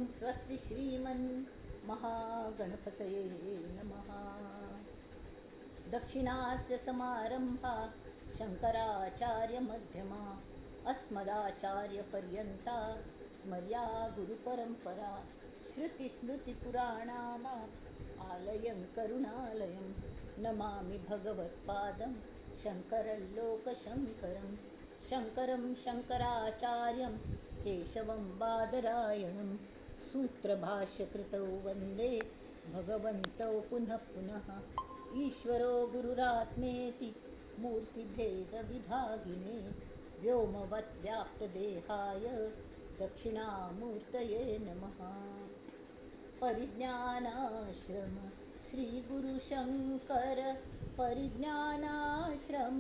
स्वस्ति श्रीमन् महागणपतये नमः। दक्षिणास्य समारंभा शंकराचार्यमध्यमा अस्मदाचार्यपर्यन्ता स्मर्या गुरुपरंपरा। श्रुतिस्मृतिपुराणानाम् आलयं करुणालयं नमामि भगवत्पादं शङ्करं लोकशङ्करं। शङ्करं शङ्कराचार्यं केशवं बादरायणं सूत्रभाष्यकृतौ वन्दे भगवन्तौ पुनः पुनः। ईश्वरो गुरुरात्मेति मूर्तिभेदविभागिने व्योमवद्व्याप्तदेहाय दक्षिणामूर्तये नमः। परिज्ञानाश्रम श्री गुरुशंकर परिज्ञानाश्रम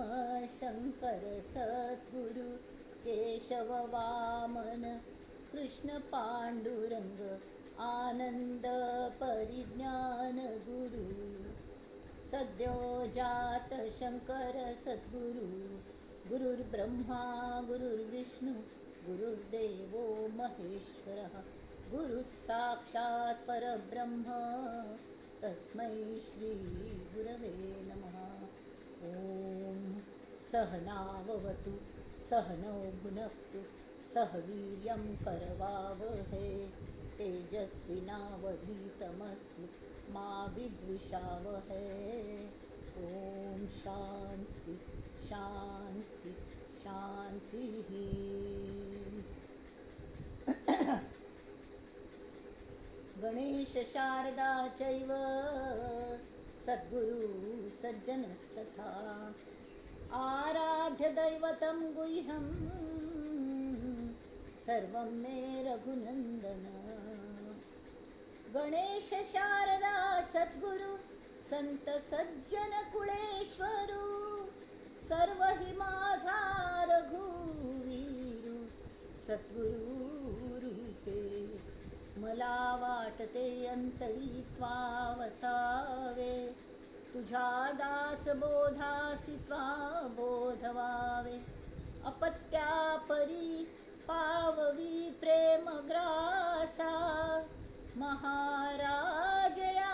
शंकर सद्गुरु केशव वामन कृष्ण पांडुरंग आनंद परिज्ञान गुरु सद्यो जात शंकर सद्गुरु गुरुर्ब्रह्मा गुरुर्विष्णु गुरुर्देवो महेश्वरः गुरुः साक्षात् परब्रह्म तस्मै श्री गुरवे नमः। ओम सहनाववतु सहनौ भुनक्तु सह वीर्यं करवावहै तेजस्विनावधीतमस्तु मा विद्विषावहै। ओम शांति शांति शांतिः। गणेश शारदा चैव सद्गुरु सज्जनस्तथा आराध्य दैवतं गुह्यं सर्वं मे रघुनंदन। गणेश शारदा सद्गुरु संत सज्जन कुळेश्वरू सर्व हि माझा रघुवीरू सद्गुरु रूपे मला वाटते अंतरी त्वा वसावे तुझ्या दास बोधासी त्वा बोधवावे अपत्या परी पाववी प्रेम ग्रासा महाराजया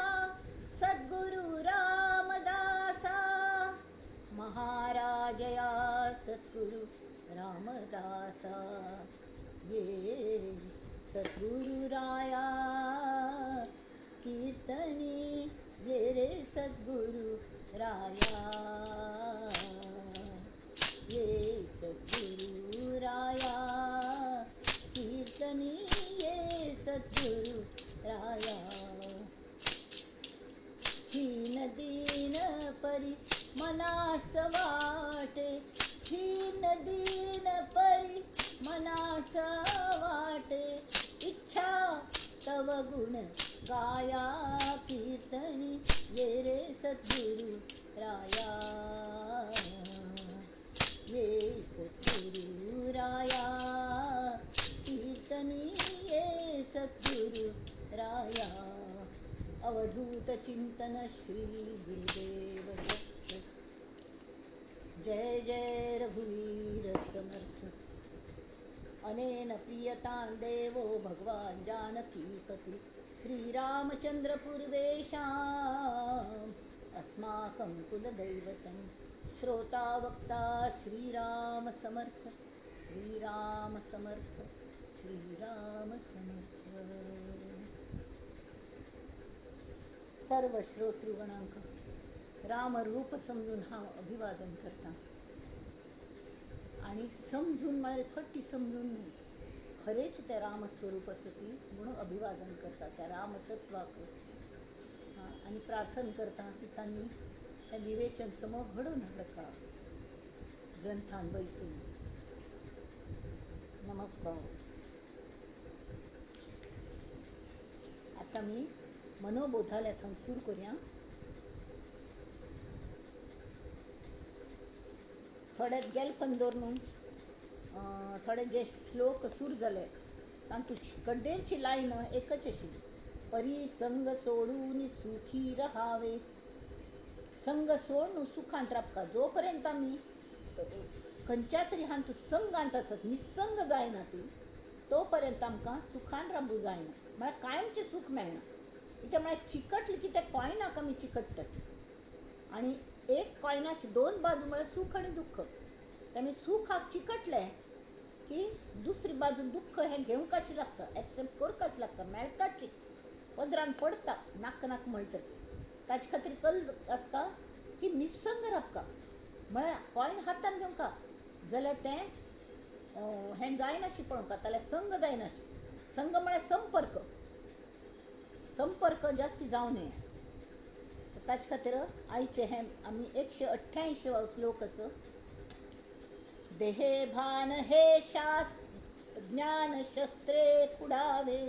सद्गुरु रामदासा महाराजया सद्गुरु रामदासा। ये सद्गुरु राया कीर्तनी ये रे सद्गुरु राया ये सद्गुरु राया कीर्तनी ये सद्गुरु राया। दीन दीन परी मनास वाटे दीन दीन परी मनास वाटे इच्छा तव गुण गाया कीर्तनी ये रे सद्गुरु राया ये सद्गुरु राया कीर्तनी ये सद्गुरु राया। अवधूत चिंतन श्री गुरुदेव दत्त। जय जय रघुवीर समर्थ। अनेन प्रियतां देवो भगवान् जानकीपति श्रीरामचंद्र पूर्वेशाम् अस्माकं कुलदैवतं श्रोता वक्ता श्रीराम समर्थ श्रीराम समर्थ श्रीराम समर्थ। सर्व श्रोतृगणांक रामरूप समजून हा अभिवादन करता आणि समजून मला फट्टी समजून नाही खरेच त्या रामस्वरूप असती म्हणून अभिवादन करता त्या रामतत्वाक आणि प्रार्थना करता की त्यांनी त्या विवेचन समोर घडून हडका ग्रंथान बैसून। नमस्कार। आता मी मनोबोधालयातून सुरू करूया। थोड्यात गेल पण दौरनू थोडे जे श्लोक सुरू झाले तांतू कड्डेरची लाईन एकच अशी परी संग सोडून सुखी रहावे। संग सोडून सुखांत राबका जोपर्यंत आम्ही खंयच्या तरी हांतू संग आणताच निसंग जायना ती तोपर्यंत आमकां सुखान राबू जायना। मला कायमचे सुख मेळना. इथे मला चिकटली की ते कॉयना कमी चिकटतात. आणि एक कॉयनाची दोन बाजू मला सुख आणि दुःख. त्यामुळे सुख हा चिकटले की दुसरी बाजू दुःख हे घेवंकाची लागतं, ॲक्सेप्ट करपाची लागतं, मेळटाची पदरान पडता नाक नाक म्हणतात. ताचे खातीर कल आसका की निसंग रावका. म्हळ्यार कॉयन हातान घेवंका जाल्यार तें हें जायनाशी पळोवंका, जाल्यार संग जायनाशी. संग म्हळ्यार संपर्क. संपर्क जास्ती जावं नये. ताचे खातीर आयचे हें आमी 188 श्लोक असो. देहे भान हे ज्ञान शस्त्रे कुडावे,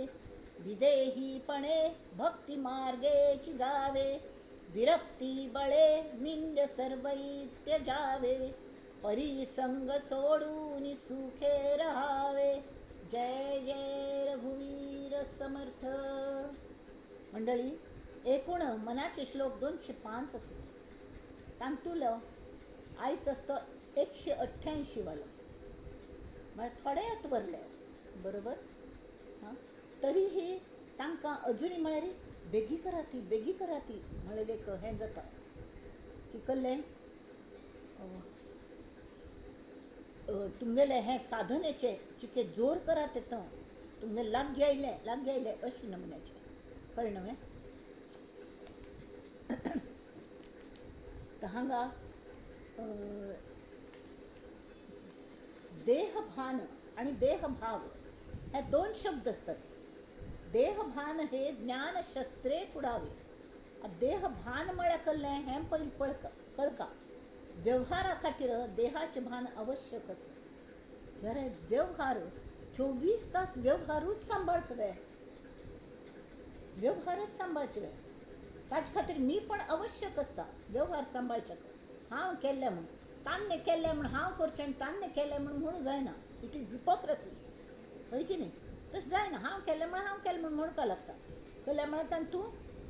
विदेहीपणे भक्ती मार्गेची जावे, विरक्ती बळे निंद्य सर्वै त्यजावे, परिसंग सोडून सुखे रहावे. जय जय रघुवीर समर्थ. मंडळी, एकूण मनाचे श्लोक 205 असत. तांतुलं आयच असतं 188 वालं. मला थोडे येत वरले बरोबर. हां, तरीही तांकां अजुनी म्हळ्यार बेगी कराती म्हळें एक हें जाता की कल्लें तुमगेले हें साधनेचे चिके जोर करात येतं, तुमगे लागीं आयलें अशें नमुन्याचें. कळ्ळें न्हय. तर हांगा देहभान आणि देहभाव हे दोन शब्द असतात. देहभान हे ज्ञानशस्त्रे कुडावे. देहभान म्हळ्यार कल्लें हें पयलीं कळका. व्यवहारा खातीर देहाचें भान आवश्यक आसा. जरा व्यवहार 24 तास व्यवहारूच सांबाळचो वे. व्यवहारच सांबाळचे वे. ताचे खातीर मी पण आवश्यक असता व्यवहार सांबाळच्याक. हांव केल्लें म्हूण तान्ने केल्लें म्हूण हांव करचें आनी तान्ने केल्लें म्हणून जायना. It is hypocrisy. हय की न्ही. तशें जायना. हांव केल्लें म्हूण म्हणूंका लागता. केल्लें म्हळ्यार तांतूं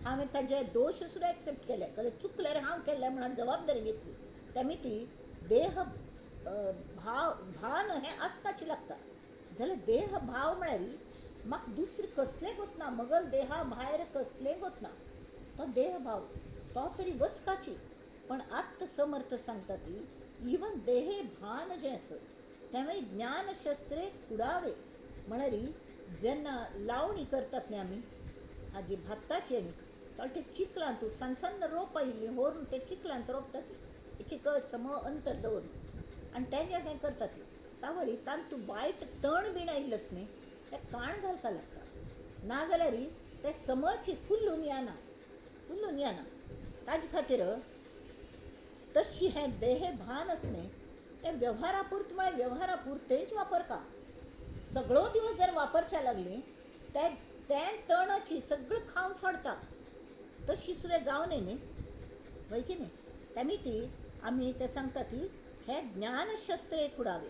हांवें ताजे दोश सुद्दां एक्सेप्ट केले. कळ्ळें. चुकल्यार हांव केल्लें म्हणून जबाबदारी घेतली. तेमी ती देह भान हें आसपाची लागता. जाल्यार देह भाव म्हळ्यार म्हाका दुसरें कसलें गोतना, मगल देहा भायर कसलें गोतना. तो देह भाव तो तरी वचपाची. पण आत्त समर्थ सांगता ती इवन देहे भान जें आसा तें ज्ञानशस्त्रे कुडावे. म्हळ्यार जेन्ना लावणी करतात न्ही आमी हाजी भाताची न्ही, तर ते चिखलांत सन्न रोप आयिल्लीं व्हरून ते चिखलांत रोपता ती एक सम अंतर दवरून. आनी तेजें हें करता ती तावळी तांतूं वायट तण बीण आयिल्लें न्ही तें काण घालपाक लागता. नाजाल्यार तें समची फुल्लून येना. ताजे खातीर तशी हें देहे भान आसा न्ही तें व्यवहारा पुरतें म्हळ्यार व्यवहारा पुरतेंच वापरका. सगळो दिवस जर वापरच्या लागलीं तें तणाची सगळी खावन सोडता. तशी सुद्दां जावं न्ही. वय की न्ही. तेमी ती आमी ते सांगता ती हे ज्ञानशस्त्रे कुडावे.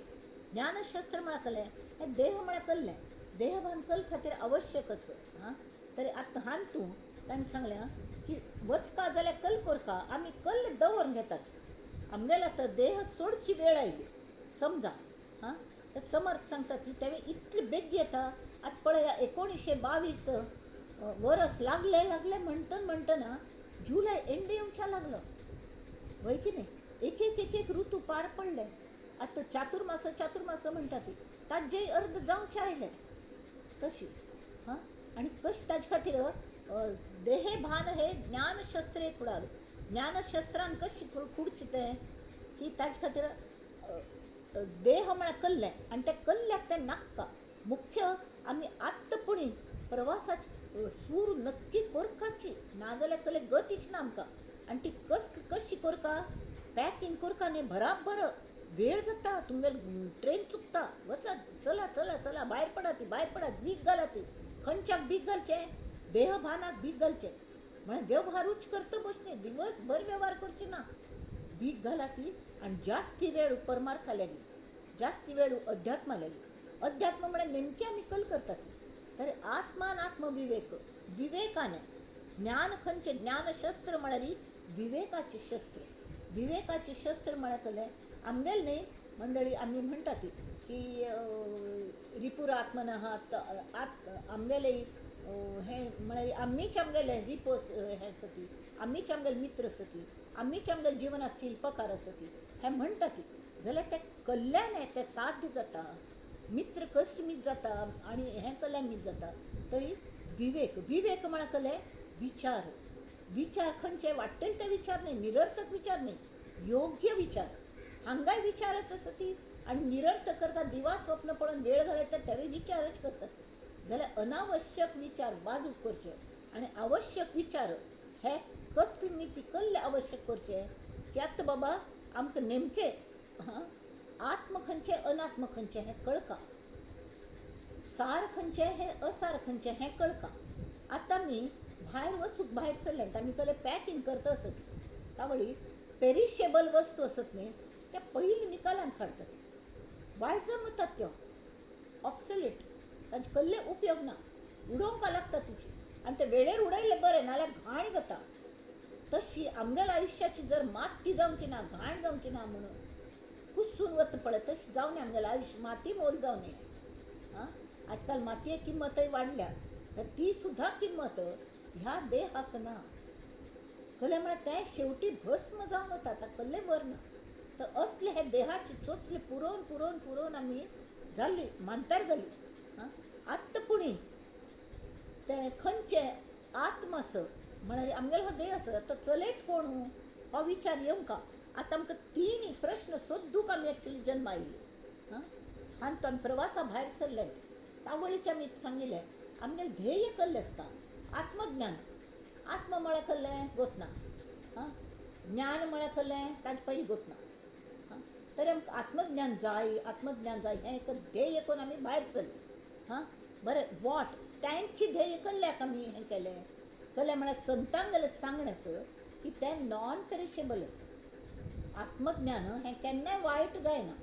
ज्ञानशस्त्र म्हळ्यार कळ्ळें हें देह म्हळ्यार कल्लें. देहभान कल खातीर आवश्यक आसा. हां, तरी आतां हांतूं ताणें सांगलें की वचका जाल्यार कल करका. आमी कल्ल दवरून घेतात. आमगेलो आतां देह सोडची वेळ आयली समजा. हां, तर समर्थ सांगता ती तेमी इतली बेगी येता. आतां पळया 1922 वर्स लागले म्हणटना जुलय एंड येवच्या लागलो. वय की न्ही. एक ऋतू पार पडले. आतां चातुर्मास म्हणटा ती ताजेय अर्ध जावचे आयले तशी. हां, आनी कशें ताजे खातीर देहे भान हे ज्ञानशस्त्रे कुडावे. ज्ञानशस्त्रान कशी कुडचें तें की ताजे खातीर देह म्हळ्यार कल्लें आनी त्या कल्ल्याक तें नाका. मुख्य आमी आत्तपणी प्रवासाची सूर नक्की करपाची. नाजाल्यार कले गतीच ना आमकां. आनी ती कशी करका. पॅकींग करका न्ही बराबर वेळ जाता. तुमगेली ट्रेन चुकता. वचत चला भायर पडात बीग घाला ती. खंयच्याक बीग घालचें. देहभानाक बीग घालचें. म्हळ्यार व्यवहारूच करता बसली दिवसभर व्यवहार करची ना. बीग घाला ती आनी जास्ती वेळ परमार्था लागी, जास्ती वेळ अध्यात्मा लागी. अध्यात्म म्हळ्यार नेमकी आमी कल करता ती. तर आत्मान आत्मविवेक विवेकाने ज्ञान खंयचे ज्ञानशस्त्र म्हळ्यार विवेकाचे शस्त्र. विवेकाचे शस्त्र म्हळ्यार कळ्ळें आमगेल न्ही मंडळी आमी म्हणटा ती की रिपुरात्मनः आमगेले हे म्हळ्यार आम्मीच आमगेले रिपोस हे सती, आम्मीच आमगेले मित्र सती, आम्मीच आमगेले जिवनात शिल्पकार सती हे म्हणटा ती, जाल्यार ते कल्ल्याण ते साध्य जाता, मित्र कस्मीत जाता आणि हें कल्याणीत जाता. तरी विवेक विवेक म्हळ्यार कले विचार, विचार खंयचे वाटेल ते विचार न्ही, निरर्थक विचार न्ही, योग्य विचार. हांगाय विचारच सती आणि निरर्थक करता दिवा स्वप्न पळोवन वेळ घालयता तेवे विचारच करतात. जाल्यार अनावश्यक विचार बाजूक करचे आणि आवश्यक विचार हे कसले नीती कसले आवश्यक करचे, कित्याक बाबा आमकां नेमके आत्म खंयचे अनात्म खंयचे हें कळका, सार खंयचे हे असार खंयचे हें कळका. आतां आमी भायर वचूंक भायर सरले आमी कसले पॅकींग करता आसत, तावळी पेरिशेबल वस्तू आसत न्ही त्या पयलीं निकालान काडटात, वायट जमतात त्यो, ऑब्सोलेट, तांचे कसले उपयोग ना, उडोवंक लागता तिची आनी ते वेळेर उडयले बरें नाल्यार घाण जाता. तशी आमगेल्या आयुश्याची जर माती जावची ना, घाण जावची ना म्हणून कुसून वता पळय तशी जावं न्ही आमगेलें आयुश्य, माती मोल जावं न्ही. आजकाल मातयेक किंमतय वाडल्या, तर ती सुद्धा किंमत ह्या देहाक ना. कले म्हळ्यार तें शेवटी भस्म जावन वता, ताका कसलें बर ना. तर असले हे देहाचे चोचले पुरोवन पुरोवन पुरोवन आमी जाल्ली मानतार जाली. आत्त पुणी ते खंयचे आत्म आस म्हळ्यार आमगेलो हो देह आसा तो चलयत कोण हो विचार येवंका. आतां आमकां तीन प्रश्न सोदूंक आमी एक्चुली जल्मा आयिल्ली. आनी तो आमी प्रवासा भायर सरले तावळीचे आमी सांगिल्लें आमगेलें ध्येय कसलें आसता, आत्मज्ञान. आत्म म्हळ्यार कसलें गोतना, ज्ञान म्हळ्यार कसलें ताचे पयलीं गोतना. तरी आमकां आत्मज्ञान जाय, आत्मज्ञान जाय हें एक ध्येय करून आमी भायर सरली. बरें वॉट तांची ध्येय कसल्याक आमी हें केलें, कसलें म्हळ्यार संतांगेलें सांगणें आसा की तें नॉन पेरिशेबल आसा. आत्मज्ञान हें केन्नाय वायट जायना.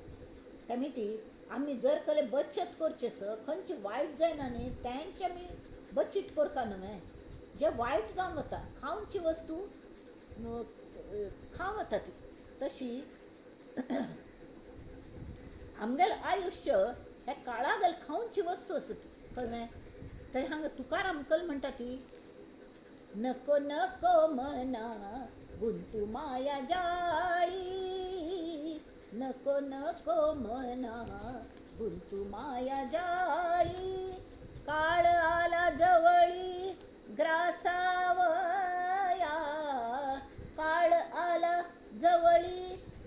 तेमी ती आमी जर कसलें बचत करचें आसा, खंयची वायट जायना न्ही तेंची आमी बचीत करता न्हय, जे वायट जावन वता खावची वस्तू खावन वता ती. तशी आमगेलें आयुश्य हें काळागेल खावची वस्तू आसा ती, कळ्ळें. तरी हांगा तुकाराम कल म्हणटा ती, नको नको मना गुंतू माया जाळी, नको नको मना गुंतू माया जाळी, काळ आला जवळी ग्रासावया, काळ आला जवळी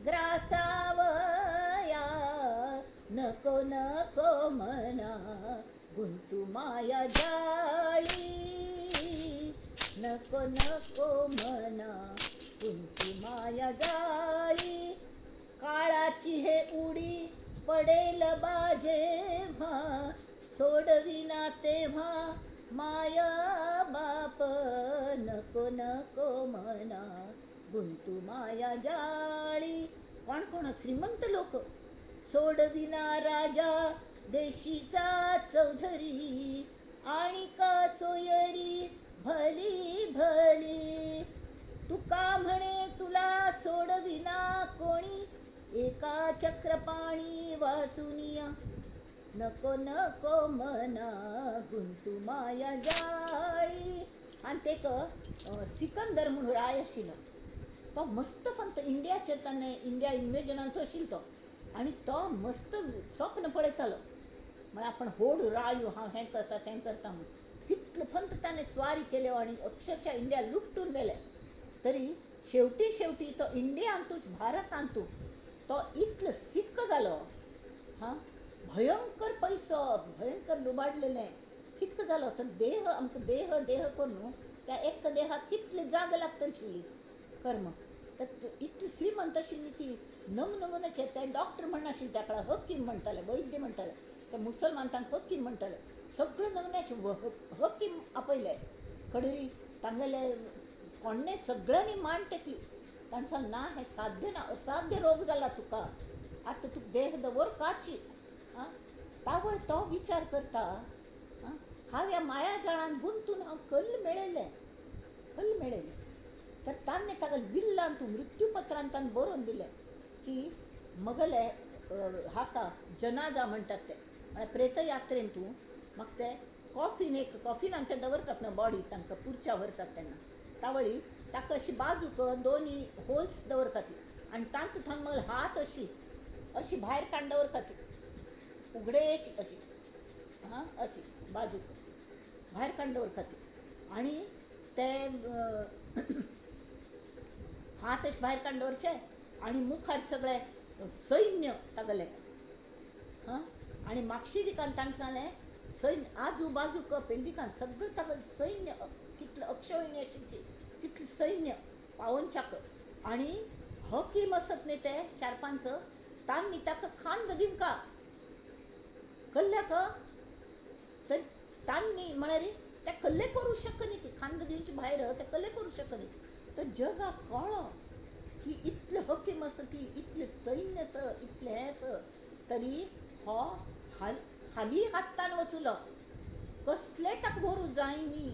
ग्रासावया, नको नको मना गुंतू माया जाळी, नको नको मना गुंतू माया जाळी, काळाची हे उडी पडेल बाजेव्हा, सोडविना तेव्हा माया बाप, नको नको मना गुंतू माया जाळी. कोण कोण श्रीमंत लोक सोडविना राजा देशीचा चौधरी, आणि का सोयरी भली भली, तुका म्हणे तुला सोडविना कोणी, एका चक्रपाणी वाचुनिया, नको नको मना गुंतू माया जाळी. आणि ते सिकंदर म्हणून राय आशिल्लो तो मस्त फंत इंडियाचेर ताणें इंडिया इन्वेजनान तो आशिल्लो तो, आणि तो मस्त स्वप्न पळयतालो म्हळ्यार आपण होड रायो हांव हें करता तें करता म्हणून. कितलो फंत ताणें स्वारी केल्यो आनी अक्षरशा इंडिया लुट्टून व्हेलें. तरी शेवटी शेवटी तो इंडियांतूच भारतांतू तो इतलो सिक्क जालो, भयंकर पयसो भयंकर लुबाडलेलें सिक्क जालो. तर देह आमकां देह देह करून त्या एक देहाक कितली जाग लागतली कर्म. तर इतली श्रीमंत आशिल्ली ती, नमुनमुन्याचे ते डॉक्टर म्हणनाशिल्ले त्या काळार हकीम म्हणटाले, वैद्य म्हणटाले, ते मुसलमान तांकां हकीम म्हणटाले. सगळे नमुन्याचे हकीम आपयले खडेरी तांगेले कोणे सगळ्यांनी मान टेकली. तांणे सांगलें ना हें साध्य ना, असाध्य रोग जाला तुका, आतां तुका देह दवर काची. तावळ तो विचार करता हांव ह्या माया जाळान गुंतून हांव कल्ल मेळयलें, कल्ल मेळयलें. तर ताणें ताका विल्लांत मृत्यूपत्रांत ताणें बरोवन दिलें की मगेले हाका जनाजा म्हणटात ते म्हळ्यार प्रेत यात्रेन तूं म्हाका ते कॉफीन आनी ते दवरतात न्हू बॉडी तांकां पुरच्या व्हरतात तेन्ना तावळी ताका अशी बाजूक दोनी होल्स दवरता ती आनी तातूंतल्यान मग हात अशी भायर काडून दवरता ती उगडेची अशी अशी बाजूक भायर काडून दवरता ती आनी ते हात अशे भायर काडून दवरचे आनी मुखार सगळें सैन्य तागेलें आनी मार्क्सिदिकान तांकां सांगलें सैन्य आजू बाजूक पेंडिकान सगळें तागेलें सैन्य कितलें अक्षयणी आशिल्ली तितलें सैन्य पावनच्याक आनी हकीम आसत न्ही ते 4-5 तांणी ताका खांद दिवंका कल्ल्याक तर तांणी म्हळ्यार ते कल्ले करूं शकनी ती खांद दिवचे भायर ते कल्ले करूं शकनी ती तर जगाक कळ्ळो की इतलें हकीम आसा ती इतलें सैन्य आसा इतलें हें आसा तरी हो खाली हातान वचुलो कसलें ताका भरूं जायनी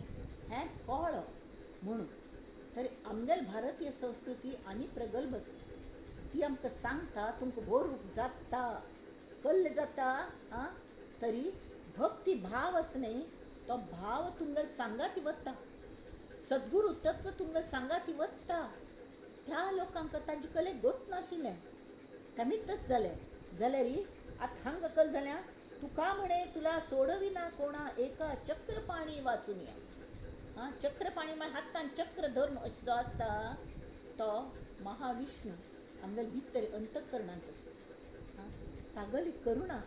हें कळ्ळो म्हणून तरी आमगेली भारतीय संस्कृती आनी प्रगल्भ आसा ती आमकां सांगता तुमकां भरूंक जाता कल्ले जाता तरी भक्ती भाव आसा न्ही तो भाव तुमगेले सांगाती वता सद्गुरू तत्व तुमगेले सांगाती वता त्या लोकांक ताजे कले गोत नाशिल्लें तेमीच तशें जालें जाल्यार आतां हांगा कल जाल्या तुका म्हणे तुला सोडविना कोणा एका चक्रपाणी वाचून या चक्रपाणी म्हळ्यार हातान चक्र धरून अशें जो आसता तो महाविष्णू आमगेले भितर अंतकरणांत आसा तागेली करुणा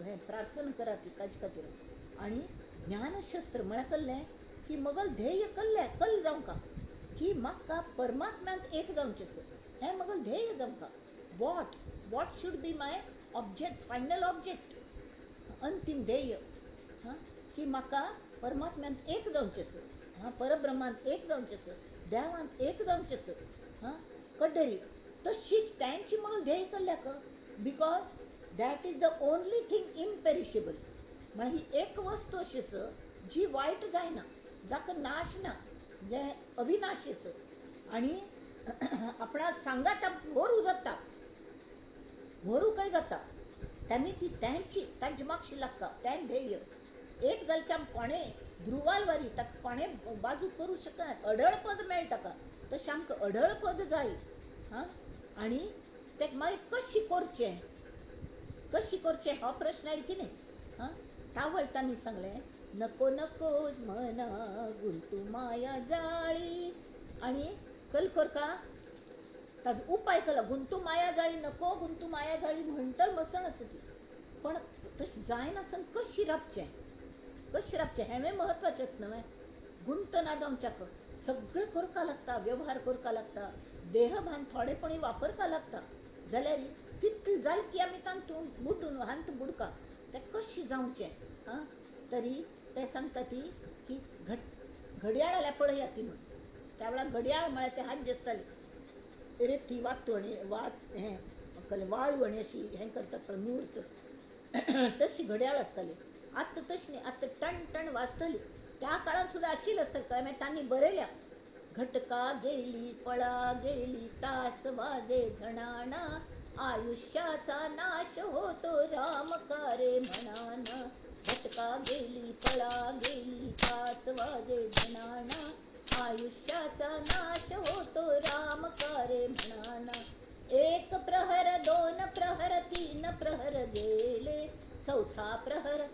हें प्रार्थना करात ताजे खातीर आनी ज्ञानशस्त्र म्हळ्यार कल्लें की मगल ध्येय कल्ल जावंका की म्हाका परमात्म्यांत एक जावचें आसा हें मगल ध्येय जावंका what should be my object final object अंतीम ध्येय की म्हाका परमात्म्यांत एक जावचें आसा परब्रह्मांत एक जावचें आसा देवांत एक जावचें आसा कड्डेरी तशीच तांची मगल ध्येय कल्ल्याक because that is the only thing imperishable म्हळ्यार ही एक वस्तू अशी आसा जी वायट जायना जाका नाश ना जे अविनाशी आसा आनी आपणा सांगात भरू जाता भरू काय जाता तेमी ती तांची मागशी लागता तें ध्येय एक जालें की आम कोणें ध्रुवाल वारी ताका कोणें बाजू करूं शकना अढळ पद मेळटा ताका तशें आमकां अढळ पद जाय आनी तें मागीर कशी करचें हो प्रश्न आयलो की न्ही तावळ तांणी सांगलें नको नको मना गुंतू माया जाळी आनी कल करका ताजो उपाय केला गुंतू माया जाळी नको गुंतू माया जाळी म्हणटल मसण आसा ती पण तशें जायनासन कशी रावचें हें महत्वाचें आसा न्हय गुंत ना जावच्याक सगळें करपा लागता वेव्हार करपा लागता देहभान थोडेपणी वापरपा लागता जाल्यार तितलें जालें की आमी तांतून बुडून हांत बुडका तें कशें जावचें तरी ते सांगता ती की घडयाळ आल्या पळया ती म्हण त्या वेळार घडयाळ म्हळ्यार ते हात जे आसताले रेती वातवणी हें वाळू आनी अशी हें करतात पळय मुहूर्त तशी घडयाळ आसताली आतां तशी न्ही आतां टण टण वाजतली त्या काळान सुद्दां आशिल्ली आसतली कळ्ळें मागीर तांणी बरयल्या घटका गेली पळा गेली तास वाजे झणाणा आयुष्याचा नाश होतो राम कारे म्हणाना घटका गेली पळा गेली तास वाजे झणाणा आयुष्याचा नाश होतो राम कारे म्हणाना एक प्रहर दोन प्रहर तीन प्रहर गेले चौथा प्रहर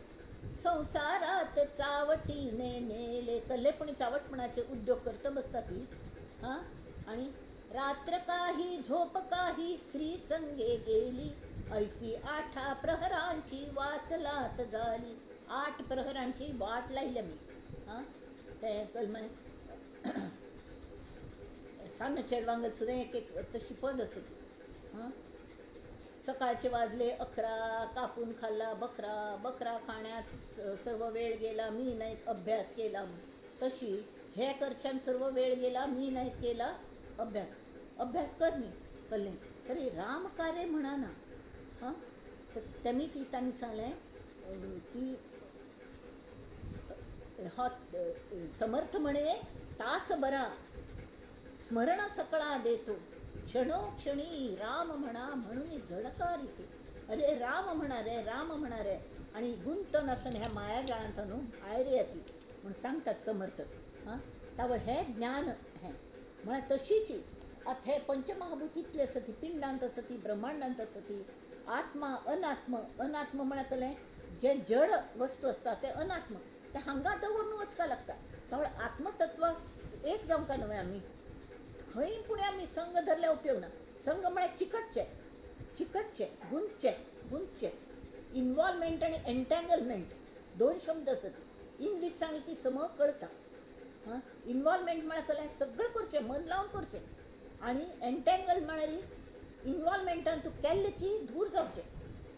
संसारात चावटीने नेले कल्लेपणी चावटपणाचे उद्योग करत बसता ती आणि रात्र काही झोप काही स्त्री संगे गेली ऐसी 8 प्रहरांची वासलात झाली 8 प्रहरांची वाट लायल्या मी ते कलमाय सान्न चेडवांगल सुद्दां एक तशी पद असत सकाळचे वाजले 11 कापून खाल्ला बकरा खाण्यात सर्व वेळ गेला मी नाही अभ्यास केला तशी हे करच्यान सर्व वेळ गेला मी नाही केला अभ्यास करनी कल्ले तरी राम कार्य म्हणाना तर त्यांनी ती तांणी सांगलें की हा समर्थ म्हणे तास बरा स्मरण सकळा देतो क्षणोक्षणी राम म्हणा म्हणून झडकार येतो अरे राम म्हणा रे, राम म्हणा रे. आणि गुंत नसन ह्या माया जाळांत न्हू भायर येती म्हणून सांगतात समर्थ. हां, त्यावर हे ज्ञान हे म्हळ्यार तशीच आत हे पंचमहाभूतीतले सती, पिंडांत सती, ब्रह्मांडांत सती, आत्मा अनात्म. अनात्म म्हळ्यार कळ्ळें, जे जड वस्तू असतात ते अनात्म, ते हांगा दवरून वचका लागता. त्यामुळे आत्मतत्व एक जावंका न्हय आमी खंय पुणे आमी संघ धरल्या उपयोग ना. संघ म्हळ्यार चिकटचे, चिकटचे, गुंतचे, गुंतचे. इन्वॉल्वमेंट आणि एन्टँगलमेंट दोन शब्द असत. इंग्लिश सांगली की सम कळता. हां, इन्वॉल्वमेंट म्हळ्यार कळ्ळें सगळें करचें, मन लावन करचें. आणि एन्टँगल म्हळ्यार इन्वॉल्वमेंटान तूं केल्लें की दूर जावचें.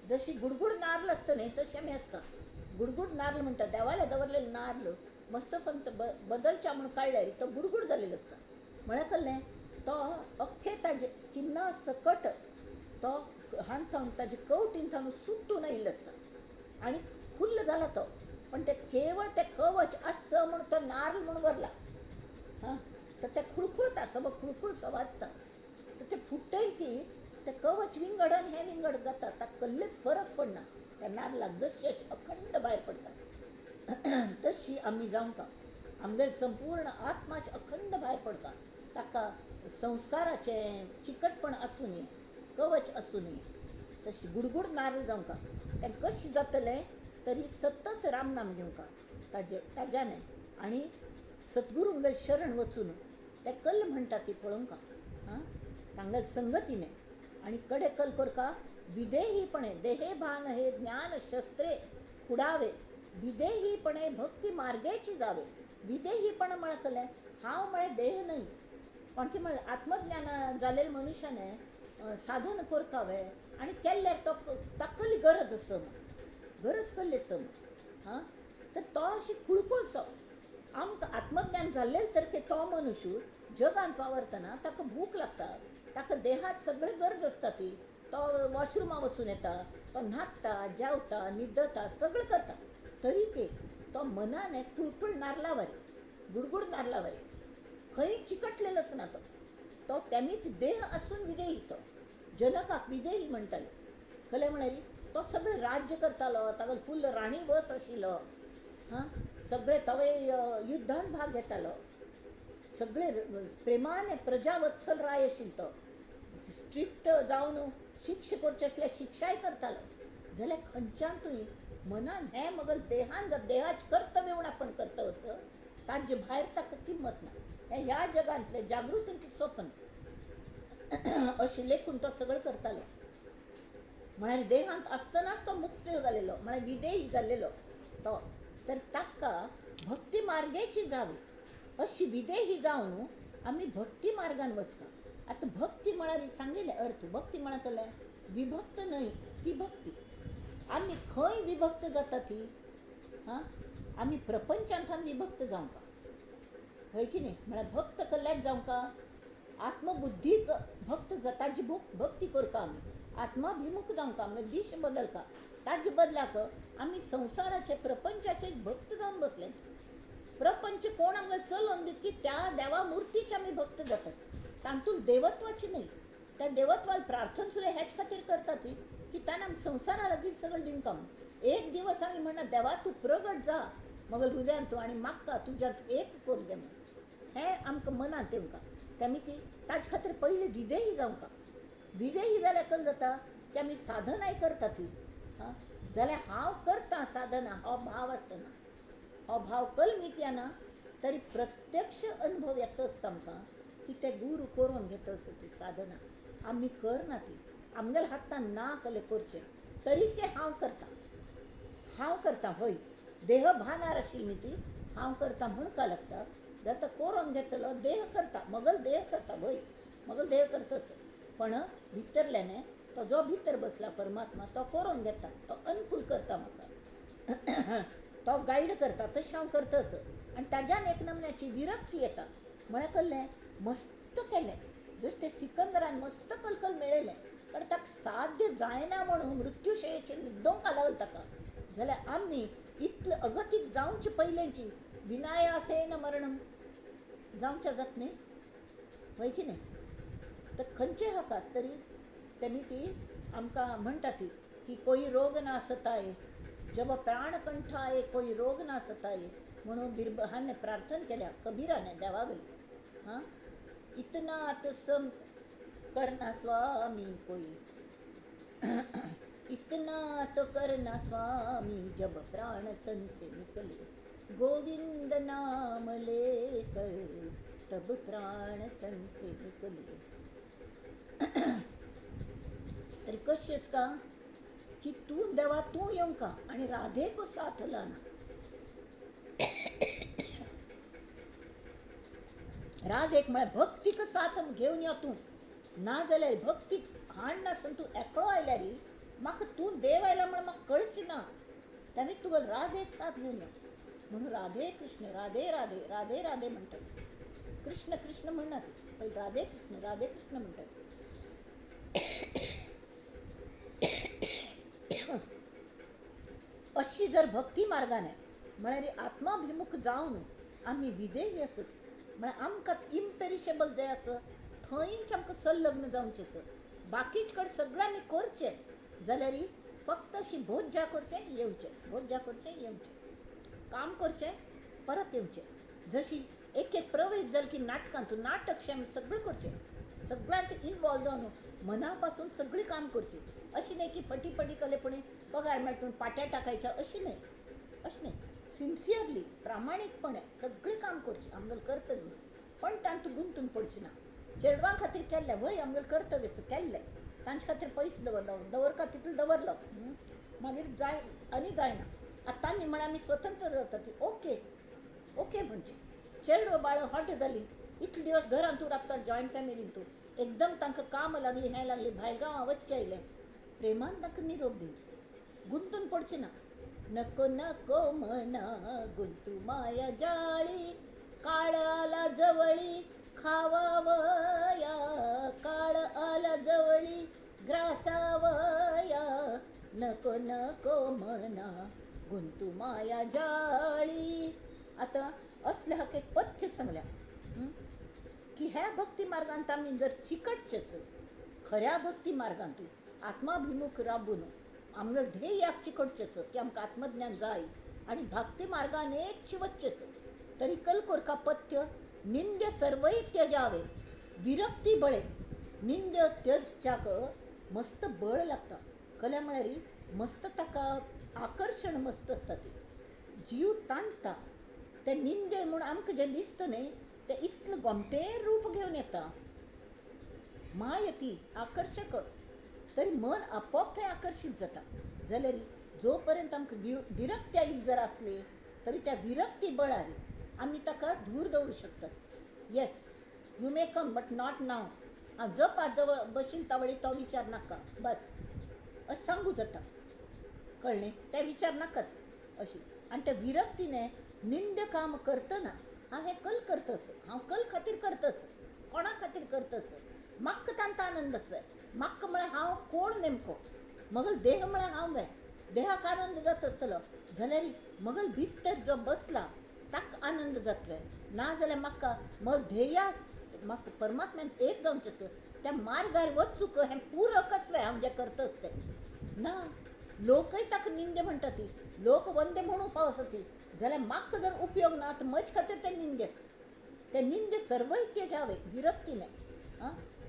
जशी गुडगुड नारळ असतं न्ही तशें आमी आसता. गुडगुड नारळ म्हणटा, देवाले दवरलेलो नारळ मस्त फक्त बदलच्या म्हणून काडल्यार तो गुडगुड जालेलो असता. म्हळ्यार कळ्ळें, तो अख्खे ताजे स्किना सकट तो हांथावन ताजे कवटीन थावन सुट्टून आयिल्लो असता आनी खुल्ल जाला तो. पण ते केवळ ते कवच आस म्हूण तो नारळ म्हूण व्हरला. हां, तर ते खुळखुळता, सबक खुळखुळ वाजता. तर ते फुट्टय की ते कवच विंगड आनी हें विंगड जाता, ताका कसलेच फरक पडना. त्या नारळाक जशें अखंड भायर पडता तशी आमी जावंका. आमगेले संपूर्ण आत्माचे अखंड भायर पडता. ताका संस्काराचें चिकटपण आसूं न्ही, कवच आसूं न्ही. तशी गुडगुड नारळ जावंका. तें कशें जातलें तरी सतत रामनाम घेवंका ताज्यान. आनी सद्गुरूंगेर शरण वचून ते कल्ल म्हणटा ती पळोवंका. हां, तांगेल संगतीने आणि कडे कल करका. विदेहीपणे देहे भान हे ज्ञान शस्त्रे खुडावे, विदेहीपणे भक्ती मार्गेची जावे. विदेहीपण म्हळ्यार कळ्ळें, हांव म्हळ्यार देह नाही. पण की म्हळ्यार आत्मज्ञान जालेल्या मनशाने साधन करकावे आणि केल्ल्यार तो ताका गरज सम, गरज कसली सम. हां, तर तो अशी खुळखुळचो. आमकां आत्मज्ञान जाल्लेलो तर तो मनुष्य जगांत वावरतना ताका भूक लागता, ताका देहात सगळे गरज असता ती. तो वॉशरुमा वचून येता, तो न्हाता, जेवता, न्हिदता, सगळें करता. तरीके तो मनाने खुळखुळ नारळावरी, गुडगुड नारळावरी खंय चिकटलेलो आसना तो. तो तेमीत देह आसून विदेही. तो जनकाक विदेही म्हणटाले. कळ्ळें म्हळ्यार तो सगळें राज्य करतालो, ताका फुल्ल राणी बस आशिल्लो. हां, सगळे तवे युद्धांत भाग घेतालो. सगळे प्रेमाने प्रजावत्सल राय आशिल्लो तो. स्ट्रिक्ट जावन शिक्षा करचे असल्यार शिक्षाय करतालो. जाल्यार खंयच्यान तुवें मनान हें मगल देहान देहाचे कर्तव्य म्हूण आपण करता असं ताजे भायर ताका किंमत ना. हें ह्या जगांतलें जागृतींतलें स्वप्न अशें लेखून तो सगळें करतालो. म्हळ्यार देहांत आसतनाच तो मुक्त जालेलो, म्हळ्यार विदेही जाल्लेलो तो. तर ताका भक्ती मार्गेची जावी, अशी विदेही जावन आमी भक्ती मार्गान वचका. आतां भक्ती म्हळ्यार सांगिल्लें अर्थ. भक्ती म्हळ्यार कळ्ळें, विभक्त न्हय ती भक्ती. आमी खंय विभक्त जाता ती? हां, आमी प्रपंचांतल्यान विभक्त जावंका, हय की न्ही. म्हळ्यार भक्त कसल्याक जावंका, आत्मबुद्धीक भक्त ताजी भक्ती करता आमी. आत्माभिमुख जावंका, आमगे दिश बदलका. ताजे बदलाक आमी संवसाराचे प्रपंचाचे भक्त जावन बसले. प्रपंच कोण आमकां चलोवन दित की त्या देवा मुर्तीचे आमी भक्त जातात. तांतून देवत्वाची नाही. त्या देवत्वाला प्रार्थना सुद्धा ह्याच खातीर करता ती की ताणें आमी संवसारा लागीं सगळें दिवंका म्हणून. एक दिवस आमी म्हणना देवा तूं प्रगट जा मग हृदयान तूं आनी म्हाका तुज्यात एक करून दे म्हणून. हें आमकां मनांत येवंका. तेमी ती ताजे खातीर पयलीं विदेही जावंका. विदेही जाल्यार कशें जाता की आमी साधनाय करता ती. हां, जाल्यार हांव करता साधना हो भाव आसना. हो भाव कलमितया ना तरी प्रत्यक्ष अनुभव येता आसता आमकां की ते गुरू करून घेता असो ती साधना. आमी करना ती. आमगेल्या हातान ना कले करचें. तरीके हांव करता, हांव करता, हय. देह भानार आशिल्ली न्ही ती, हांव करता म्हणका लागता. जाता करून घेतलो देह करता, मगल देह करता, हय, मगल देह करताच. पण भितरल्याने तो जो भितर बसला परमात्मा तो करून घेता, तो अनुकूल करता म्हाका तो गायड करता. तशें हांव करताच. आनी ताज्यान एक नमन्याची विरक्ती येता. म्हळ्यार कळ्ळें, मस्त केलें. जशें ते सिकंदरान मस्त कलकल मेळयलें, पण ताका साध्य जायना म्हणून मृत्यूशयेचेर न्हिदोवंक लागलें ताका. जाल्यार आमी इतलें अगतीक जावचे पयलींची विनायासेन मरणम जावचें जात न्ही, हय की न्ही. तर खंयचे हाकात तरी तेमी ती आमकां म्हणटा ती की कोई रोग ना सताए, जब प्राण कंठाए कोई रोग ना सताए, म्हणून बिरबहाने प्रार्थना केल्या कबीराने देवागली. हां, इतना तसम करना स्वामी कोई, इतना तो करना स्वामी जब प्राण तन से निकले, गोविंद नाम लेकर तब प्राण तन से निकले. तरी कशीस का की तू देवा तू येऊ का आणि राधे को साथ लाना. राधेक म्हळ्यार भक्तीक साथ घेऊन या तू, ना जाल्यार भक्ती हाड नासन तू एकलो आयल्यार म्हाका तू देव आयला म्हण म्हाका कळची ना. त्यामुळे तुका राधेक साथ घेऊन या. म्हणून राधे कृष्ण राधे राधे राधे राधे म्हणतात. कृष्ण कृष्ण म्हणतात पण राधे कृष्ण म्हणतात. अशी जर भक्ती मार्गाने म्हळ्यार आत्माभिमुख जावन आम्ही विधेय असत म्हळ्यार आमकां इम्पेरिशेबल जाय आस थंयच आमकां संलग्न जावचें आस. बाकीच कडेन सगळें आमी करचें जाल्यार फक्त अशी भोज्या करचें येवचें, भोज्या करचें येवचें, काम करचें परत येवचें. जशी एक एक प्रवेश जालें की नाटकांत नाटकशें आमी सगळें करचें, सगळ्यांत इनवॉल्व जावन मना पासून सगळीं काम करचीं. अशी नाही की फटी फटी कलेपणी पगार मेळटा पाट्या टाकायच्या, अशी नाही, अशी नाही. सिन्सियरली प्रामाणिकपणे सगळीं काम करची आमगेलें कर्तव्य, पण तांतूं गुंतून पडची ना. चेडवां खातीर केल्लें वय आमगेलें कर्तव्य केल्लें, तांचे खातीर पयसो दवरलो, दवरता तितलो दवरलो, मागीर जाय आनी जायना. आतां तांणी म्हळ्यार आमी स्वतंत्र जाता ती ओके ओके म्हणचें. चेडवां बाळ हॉट जालीं, इतले दिवस घरांत तूं राबता जॉयंट फॅमिलीन तूं, एकदम तांकां काम लागली हें लागली भायर गांवां वच्चें आयलें, प्रेमान तांकां निरोप दिवचो, गुंतून पडचें ना. नको नको मना गुंतू माया जाळी, काळ आला जवळी खावावया, काळ आला जवळी ग्रासावया, नको नको मना गुंतू माया जाळी. आता असले हाक एक पथ्य सांगल्या की ह्या भक्ती मार्गांत आमी जर चिकटचेस, खऱ्या भक्ती मार्गांतून आत्माभिमुख राबून आमगेलें ध्येयाक चिकटचेस की आमकां आत्मज्ञान जाय आणि भक्ती मार्गानेच वच्चेस. तरी कलकोरका पथ्य निंद्य सर्वै त्यजावे, विरक्ती बळे. निंद्य त्यजच्याक मस्त बळ लागता. कल्या म्हळ्यार मस्त ताका आकर्षण मस्त आसता, ती जीव ताणटा. ते निंदे म्हूण आमकां जें दिसता न्ही तें इतलें गोमटें रूप घेवन येता, माय ती आकर्शक. तरी मन आपोआप थंय आकर्शीत जाता. जाल्यार जो पर्यंत आमकां विरक्ती आयिल्ली जर आसली तरी त्या विरक्ती बळार आमी ताका दूर दवरूं शकतात. Yes you may come but not now. हांव जप बशील तावळी तो विचार नाका बस अशें सांगू जाता, कळ्ळें. ते विचार नाकात अशी. आनी त्या विरक्तीने निंद काम करतना हांव हें कल करतस, हांव कल खातीर करतस, कोणा खातीर करतस, म्हाका तांत आनंद आसता. म्हाका म्हळ्यार हांव कोण नेमको, म्हगेलो देह म्हळ्यार हांव वें, देहाक आनंद जाता आसतलो जाल्यार म्हगेलो भितर जो बसला ताका आनंद जातले. ना जाल्यार म्हाका म्हगेलो ध्येया म्हाका परमात्म्यान एक जावचें आसा, त्या मार्गार वचूंक हें पुरक आसलें हांव जें करतस तें ना. लोकय ताका निंदे म्हणटा ती, लोक वंदे म्हणूं फाव आसा ती, जाल्यार म्हाका जर उपयोग ना तर म्हजे खातीर ते निंदे आसा. ते निंदे सर्वय त्यजावे विरक्तीने,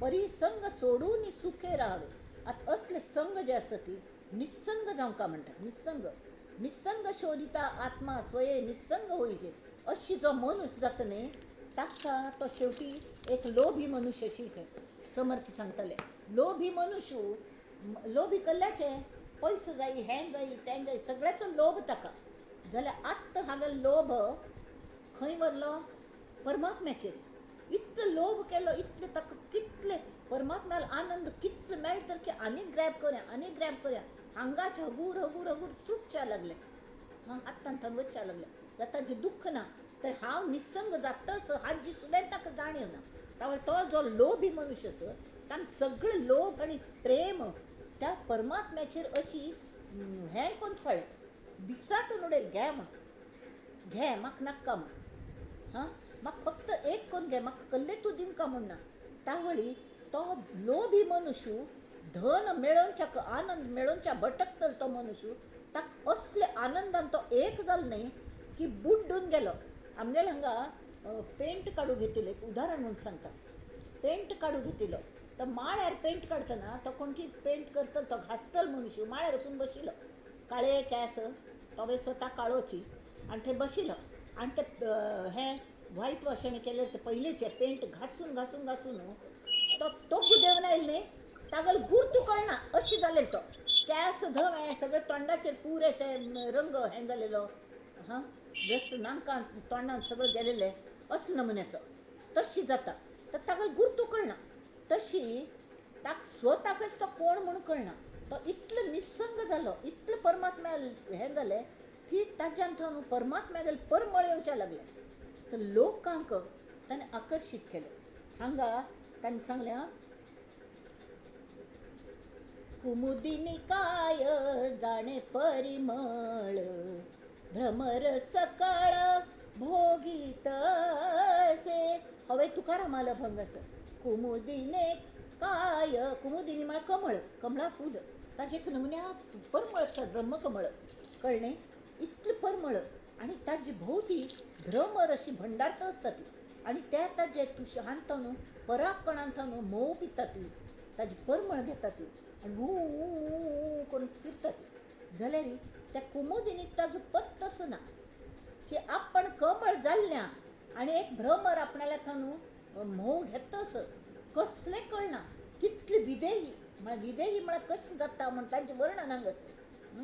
परिसंग सोडून सुखे राहावे. आता असले संग जे आसा ती निसंग जावंका म्हणटा. निसंग निसंग शोधिता आत्मा स्वये निसंग होईजे. अशी जो मनुष्य जाता न्ही ताका तो शेवटी एक लोभी मनुष्य शिके. समर्थ सांगतले लोभी मनुष्य, लोभी कल्ल्याचें पयसो जायी हें जायी तें जायी सगळ्याचो लोभ ताका. जाल्यार आत्त हागेलो लोभ खंय व्हरलो, परमात्म्याचेर. इतलो लोभ केलो, इतले ताका कितले परमात्म्याला आनंद कितले मेळटा की आनी ग्रॅब करया हांगाच हगूर हगूर हगूर सुटच्या लागले, आत्तान थंय वचच्या लागले. ताचे दुख्ख ना तर हांव निसंग जातस हाची सुद्दां ताका जाणीव ना. त्यामुळे तो जो लोभी मनुष्य आसा ताणें सगळे लोभ आनी प्रेम त्या परमात्म्याचेर अशी हें कोन्न सोडलें, बिसाटून उडयलें. घे म्हण, घे म्हाका नाका म्हण, म्हाका फक्त एक कोन्न घे, म्हाका कसलें तूं दिवंका म्हण ना. त्या वेळी तो लोभी मनुष्य धन मेळोवच्या आनंद मेळोवच्या भटकतलो तो मनुष्य ताका असले आनंदान तो एक जालो न्ही की बुड्डून गेलो. आमगेले हांगा पेंट काडू घेतिल्लो, एक उदाहरण म्हणून सांगता. पेंट काडू घेतिल्लो तो माळ्यार पेंट काडटना तो कोण की पेंट करतलो तो घासतलो मनुष्य माळ्यार वचून बशिल्लो, काळे केस, तोवे स्वता काळोची, आनी थंय बशिल्लो आनी ते हें व्हायट वॉशाने केले ते पयलींचे पेंट घासून घासून घासून तो तो गुदेवन आयलो न्ही, तागेलो गुर्तू कळना अशी जालेलो तो. केस धवे सगळे तोंडाचेर पुरे ते रंग हें जालेलो, हां जस्ट नाकांत तोंडांत सगळं गेलेलें असले नमुन्याचो. तशी जाता तर तागेलो गुर्तू कळना. तशी ताका स्वताकच तो कोण म्हणून कळना. तो इतलो निसंग जालो, इतलें परमात्म्या हें जालें की ताच्यान तो परमात्म्या परमळ येवच्या लागले. तर लोकांक ताणें आकर्शीत केलें. हांगा ताणें सांगलें कुमुदिनी काय जाणे परिमळ, भ्रमर सकाळ भोगीत से. हवे तुकारामाला भंग आसा. कुमुदिने काय, कुमुदिनी म्हळ्यार कमळ, कमळा फूल, ताजे एक नमुन्या परमळ आसता ब्रह्मकमळ, कळ्ळें? इतलें परमळ आनी ताजे भोवती भ्रमर अशी भंडारता आसता ती, आनी त्या ताजे तुशांतन पराकणांतन मोव पिता ती, ताजी परमळ घेता ती आनी हू करून फिरता ती. जाल्यार त्या कुमुदिनीक ताजो पत्तो आसना की आपण कमळ जाल्ल्या आनी एक भ्रमर आपणाल्या थंय मोव घेतस कसलें कळना. कितली विदेही म्हळ्यार विदेही म्हळ्यार कशें जाता म्हण तांचें वर्णन हांगासर.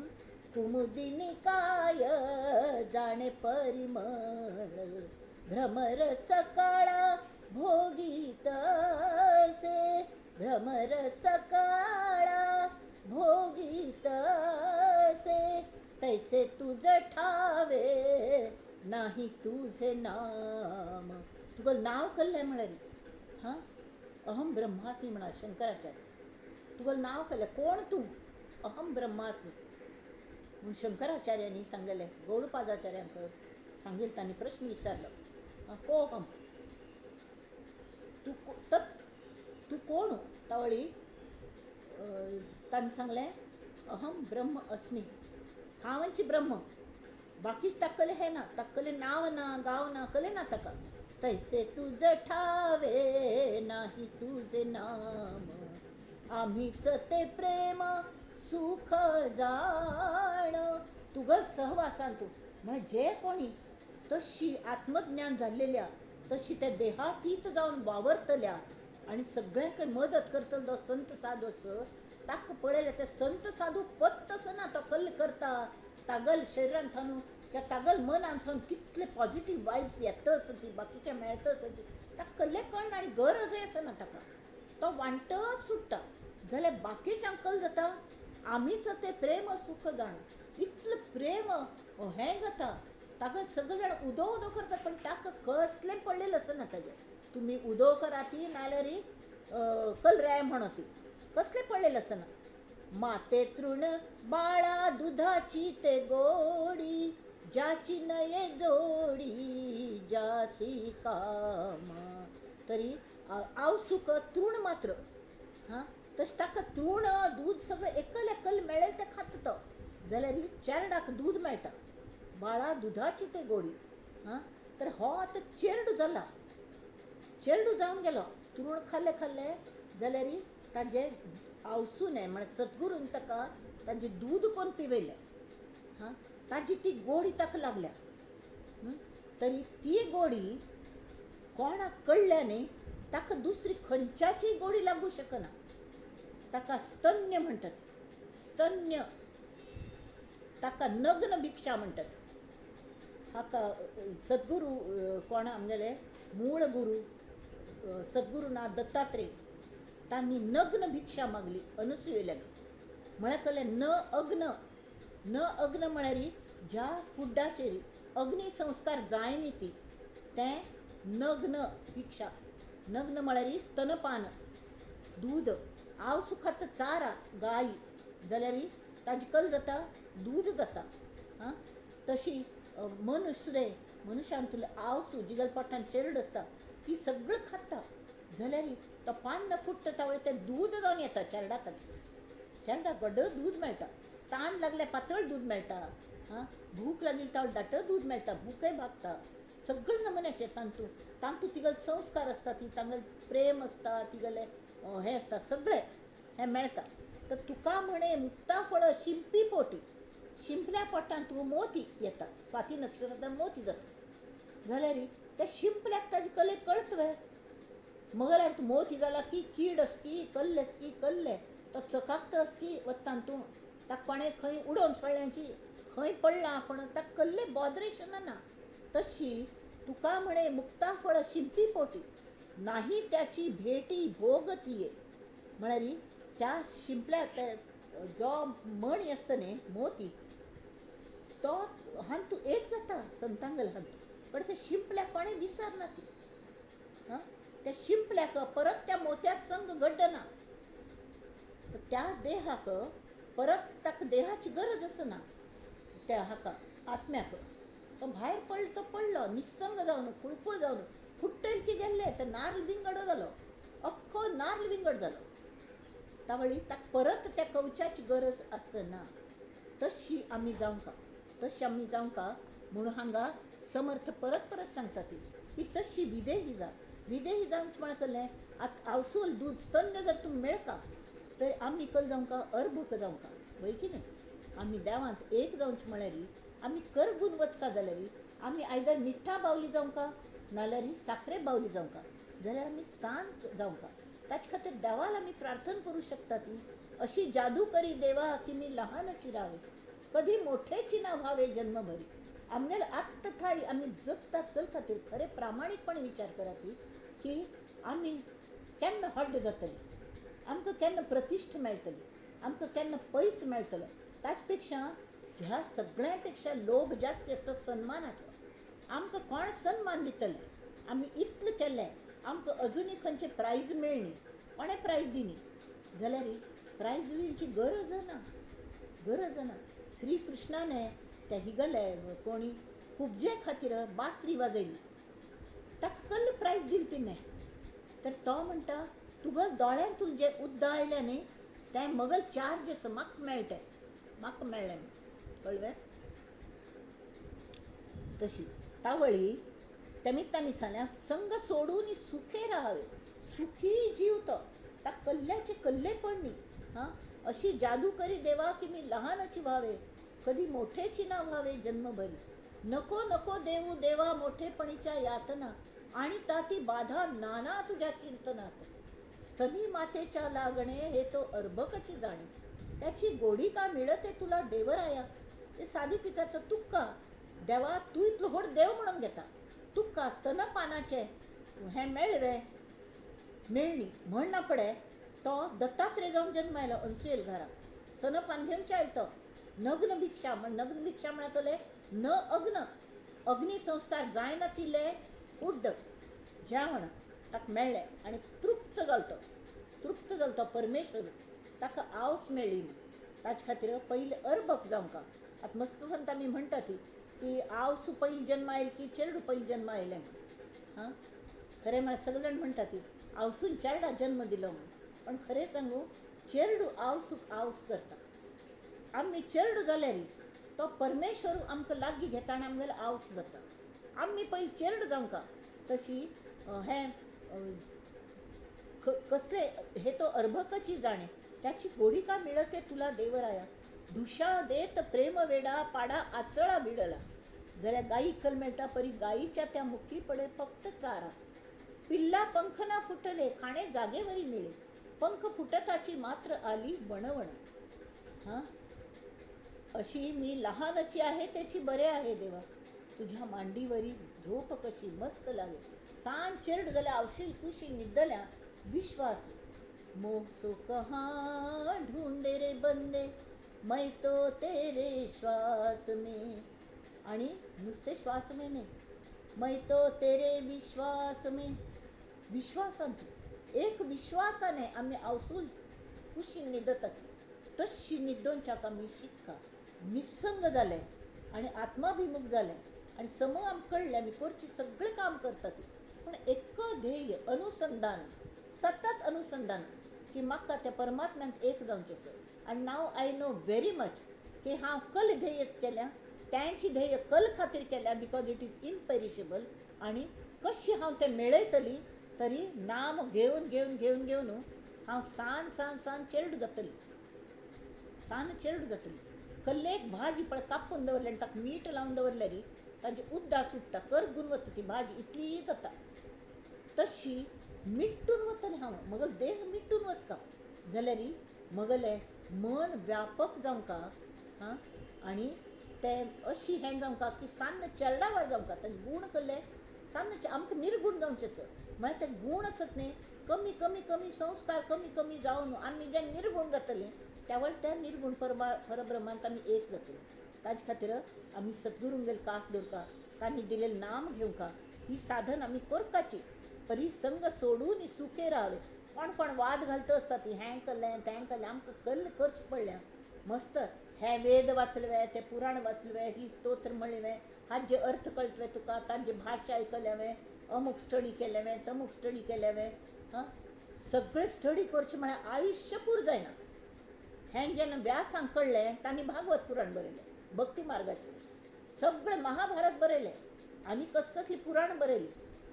कुमुदिनी काय जाणे परिमळ, भ्रमर सकाळ भोगीत से, भ्रमर सकाळ भोगीत से, तैसे तुझ ठावे नाही तुझे नाम. तुगेलें नांव कल्लें म्हळ्यार हां अहम ब्रह्मास्मी म्हणा शंकराचार्य. तुगेलें नांव कल्लें, कोण तूं? अहम ब्रह्मास्मी म्हूण शंकराचार्यांनी तांगेले गौडपादाचार्यांक सांगिल्लो. तांणी प्रश्न विचारलो, कोहम तूं कोण? तावळी ताणें सांगलें अहम ब्रह्म अस्मी, हांवच ब्रह्म, बाकीच ताकले हें ना, ताकले नांव ना गांव ना कले ना ताका. तैसे तुझ ठावे नाही तुझे नाम, आम्हीच ते प्रेम सुख जाण. तुगल सहवासान तू म्हळ्यार जे कोणी तशी आत्मज्ञान जाल्लेल्या, तशी त्या देहातीत जावन वावरतल्या आनी सगळ्यांक मदत करतलो तो संत साधू आसा, ताका पळयलें ते संत साधू पत्तो आसना तो कल्ल करता. तागल शरिरांत थानू किंवा तागल मनांत थावन कितले पॉझिटीव वायब्स येता आसा ती, बाकीच्या मेळटा आसा ती, ताका कसलें कळना आनी गरजय आसना ताका. तो वांटच सुट्टा. जाल्यार बाकीच्यांक कळ्ळ जाता आमीच ते प्रेम सुख जाण. इतलें प्रेम हें जाता, ताका सगळे जाण उदो उदो करतात पण ताका कसलें पडलेलें आसना ताजें. तुमी उदो करा ती नाल्यार कल रे म्हणो ती, कसलें पडलेलें आसना. माते तृण बाळा दुधाची ते गोडी, ज्याची नये जोडी जासी काम. तरी आवसूक तृण मात्र, हां तशें ताका तृण दूद सगळें एकल एकल मेळेल तें खाता तो. जाल्यार चेरडाक दूद मेळटा, बाळा दुधाची ते गोडी. हां तर हो आतां चेरडू जाला, चेरडू जावन गेलो. तृण खाल्लें खाल्लें जाल्यार ताजें आवसून म्हळ्यार सद्गुरून ताका ताजें दूद कोण पिवयलें, हां ताजी ती गोडी ताका लागल्या. तरी ती गोडी कोणाक कळ्ळ्या न्ही, ताका दुसरी खंयच्याची गोडी लागू शकना. ताका स्तन्य म्हणटात, स्तन्य, ताका नग्न भिक्षा म्हणटात. हाका सद्गुरू कोण आमगेले मूळ गुरू सद्गुरूनाथ दत्तात्रेय, तांणी नग्न भिक्षा मागली अनुसुयेल्याक. म्हळ्यार कळ्ळें न अग्न, न अग्न म्हळ्यार ज्या फुड्डाचेर अग्नी संस्कार जायनी ती तें नग्न भिक्षा. नग्न म्हळ्यार स्तनपान, दूद, आवसुखात चारा गाय जाल्यार ताजे कल जाता दूद जाता. हां तशी मनशांतले आवसू जिगेल्या पोटांत चेरड आसता ती सगळं खाता. जाल्यार तो पान फुट्टा वळे तें दूद जावन येता चेरडा खातीर. चेरडाक व्हड दूद मेळटा. तान लागल्यार पातळ दूद मेळटा. भूक लागली तो दाट दूद मेळटा. भूकय भागता. सगळे नमुन्याचे तांतू तिगल संस्कार आसता, ती तांगल प्रेम आसता, तिगले हे आसता, सगळे हे मेळटा. तर तुका म्हणे मुक्ता फळ शिंपी पोटी, शिंपल्या पोटान तूं मोती येता. स्वाती नक्षत्रांत मोती जाता जाल्यार त्या शिंपल्याक ताजे कले कळतवे. मगल्यार मोती जाला की कीड असकी कल्ले कल्ले, तो चकाकता असकी वत्तान तूं ताका कोणें खंय उडोवन सोडलें की खंय पडलां, पण ताका कसले बॉदरेशन ना. तशी तुका म्हणे मुक्ता फळ शिंपी पोटी, नाही त्याची भेटी भोगतीये. म्हळ्यार त्या शिंपल्याक जो मणी आसता न्ही मोती, तो हांतू एक जाता संतांगल हांतू, पण त्या शिंपल्याक कोणें विचारना ती. त्या शिंपल्याक परत त्या मोत्यात संग गड्डना. त्या देहाक परत ताका देहाची गरज आसना. त्या हाका आत्म्याक तो भायर पडलो तो पडलो, निसंग जावन कुळकुळ जावन फुट्टेल की गेल्ले तर नाल्ल विंगड जालो, अख्खो नाल्ल विंगड जालो. तावळी ताका परत त्या कवचाची गरज आसना. तशी आमी जावंका म्हणून हांगा समर्थ परत सांगता ती तशी विदेही जा. विदेही जावंच म्हळ्यार कसलें, आतां आवसूल दूद स्तन्य जर तुमकां मेळका तर आमी कल जावंका अर्भक जावंका, वय की न्ही. आमी देवांत एक जावंच म्हळ्यार आमी करगून वचका जाल्यार आमी आयदर मिठ्ठा बावली जावंका नाल्यार साखरे बावली जावंका, जाल्यार आमी शांत जावंका. ताचे खातीर देवाक आमी प्रार्थना करूं शकता ती अशी जादू करी देवा की मी लहानची रावे, कधी मोठेची ना व्हावे जन्मभरी. आमगेले आत्तथाई आमी जगतात कल खातीर खरे प्रामाणीकपणे विचार करा ती की आमी केन्ना हड्ड जातली, आमकां केन्ना प्रतिश्ठ मेळटली, आमकां केन्ना पयस मेळटलो. ताचे पेक्षा ह्या सगळ्यां पेक्षा लोभ जास्त आसता सन्मानाचो. आमकां कोण सन्मान दितले, आमी इतलें केलें, आमकां अजुनी खंयचे प्रायज मेळ्ळी, कोणें प्रायज दिनी जाल्यार प्रायज दिवची गरज ना. श्री कृष्णाने त्या हिगले कोणी खुबजे खातीर बासरी वाजयली, ताका कसले प्रायज दिली तिणें. तर तो म्हणटा तुगेल दोळ्यांतून जे उद्दां आयलें न्ही तें मगल चार्ज म्हाका मेळटें, म्हाका मेळ्ळें कळ्ळें. तशी तावळी तेमित्तानी सांगल्या संग सोडून सुखे राहावे. सुखी जीव तो, ताका कल्ल्याचे कल्ले पडणी. अशी जादू करी देवा की मी लहानची व्हावे, कधी मोठेची ना व्हावे जन्मभरी. नको नको देऊ देवा मोठेपणीच्या यातना, आणि ताती बाधा नाना तुझ्या चिंतनात. स्तनी मातेच्या लागणे हे तो अर्भकची जाणे, त्याची गोडी का मिळते तुला देवराया. ते साधिक विचारतं तुका देवा, तू इतलो व्हड देव म्हणून घेता, तुका स्तनपानाचे हे मेळ्ळे मेळणी म्हण पडे. तो दत्तात्रेय जावन जन्म आयलो अनसुयेल घराक, स्तनपान घेवचे आयलो तो. नग्न भिक्षा म्हळ्यार कसले न अग्नी संस्कार जायना तिले फूड जेवण ताका मेळ्ळें आनी तृप्त जालो तो परमेश्वर. ताका आवस मेळ्ळी. ताचे खातीर पयलीं अर्भक जावंका. आतां मस्तपंत आमी म्हणटा ती की आवसू पयलीं जन्म आयली की चेडूं पयलीं जन्म आयलें म्हणून. खरें म्हळ्यार सगळे जाण म्हणटा ती आवसून चेडा जन्म दिलो म्हणून, पण खरें सांगू चेडूं आवसूक आवस करता. आमी चेडूं जाल्यार तो परमेश्वर आमकां लागीं घेता आनी आमगेलो आवस जाता. आमी पयलीं चेडूं जावंका. तशी हें कसले हे तो अर्भकची जाणे, त्याची गोडी का मिळते तुला देवराया. ढुशा देत प्रेम वेडा पाडा आचळा भिडला. जाल्यार गाई कल मेळटा परी गाईच्या त्या मुखी पडे फक्त चारा. पिल्ला पंख ना फुटले खाणे जागेवरी मिळे, पंख फुटताची मात्र आली वणवण. अशी मी लहानची आहे त्याची बरे आहे देवा, तुझ्या मांडीवरी झोप कशी मस्त लागे. सांज चेरड जाल्यार आवशी कुशी निद्दल्या विश्वास. मोह सो कहाँ ढूंढे रे बंदे, मैं तो तेरे श्वास में. आणि नुसते श्वास में नाही, मैं तो तेरे विश्वास में. विश्वासांत एक विश्वासाने आम्ही आवसूल कुशी न्हिदतात. तशी न्हिदोवच्याक आमी शिकता. निसंग जाले आणि आत्माभिमुख जाले आणि सम आमकां कळ्ळें आमी करची सगळें काम करता ती, पण एक ध्येय अनुसंधान सतत अनुसंधान की म्हाका त्या परमात्म्यांत एक जावचें आसा. आनी नाव आय नो व्हेरी मच की हांव कल ध्येय केल्या, त्यांची ध्येय कल खातीर केल्या, बिकॉज इट इज इनपेरिशेबल. आनी कशी हांव तें मेळयतली तरी नाम घेवन घेवन घेवन घेवन हांव सान सान सान चेडूं जातली, सान चेडूं जातली. कल्लेक भाजी पळय कापून दवरली आनी ताका मीठ लावन दवरल्यार ताजी उड्डां सुट्टा, करगून वता ती भाजी, इतली जाता. तशी मिट्टून वतलें हांव, म्हगेलो देह मिट्टून वचका जाल्यार म्हगेलें मन व्यापक जावंका. हां, आनी तें अशी हें जावंका की सान्न चेरडावार जावंका. ताजे गूण कसले सान्न आमकां निर्गूण जावचें आसा. म्हळ्यार ते गूण आसत न्ही, कमी कमी कमी संस्कार कमी कमी जावन आमी जेन्ना निर्गूण जातलीं त्या वेळार त्या निर्गूण परब्रह्मांत आमी एक जातलीं. ताजे खातीर आमी सद्गुरूंगेर कास दवरका, तांणी दिलेलें नाम घेवका, ही साधन आमी करपाची. परिसंग सोडून सुखे राहावे. कोण कोण वाद घालता आसता ती हें केलें तें केलें, आमकां कल्ल करचें पडलें. मस्त हे वेद वाचले, ते पुराण वाचले, ही स्तोत्र म्हणले, हाजे अर्थ कळटले तुका, तांचे भाशा आयकले, अमूक स्टडी केले, तमूक स्टडी केले. हां, सगळें स्टडी करचें म्हळ्यार आयुश्य पूर जायना. हें जेन्ना व्यासांक कळलें तांणी भागवत पुराण बरयलें, भक्ती मार्गाचें सगळें महाभारत बरयलें, आनी कसलीं पुराण बरयलीं.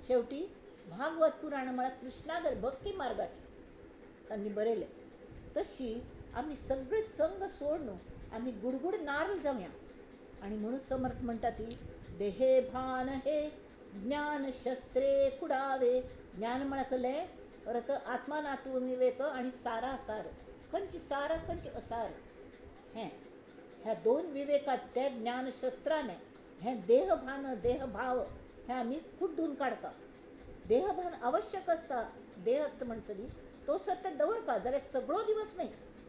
शेवटी भागवत पुराण म्हळ्यार कृष्णागेर भक्ती मार्गाचें तांणी बरयलें. तशी आमी सगळे संग सोडून आमी गुडगुड नारळ जावया. आनी म्हणून समर्थ म्हणटा ती देहे भान हे ज्ञान शस्त्रे कुडावे. ज्ञान म्हळ्यार कसलें, परत आत्मानात्म विवेक आनी सारासार. खंयची सार खंयची असार, हें ह्या दोन विवेकात ते ज्ञानशस्त्राने हें देहभान देहभाव हें आमी कुड्डून काडका. देहभान आवश्यक आसता, देह आसता म्हणसरी तो सर तें दवरका जाल्यार सगळो दिवस न्ही,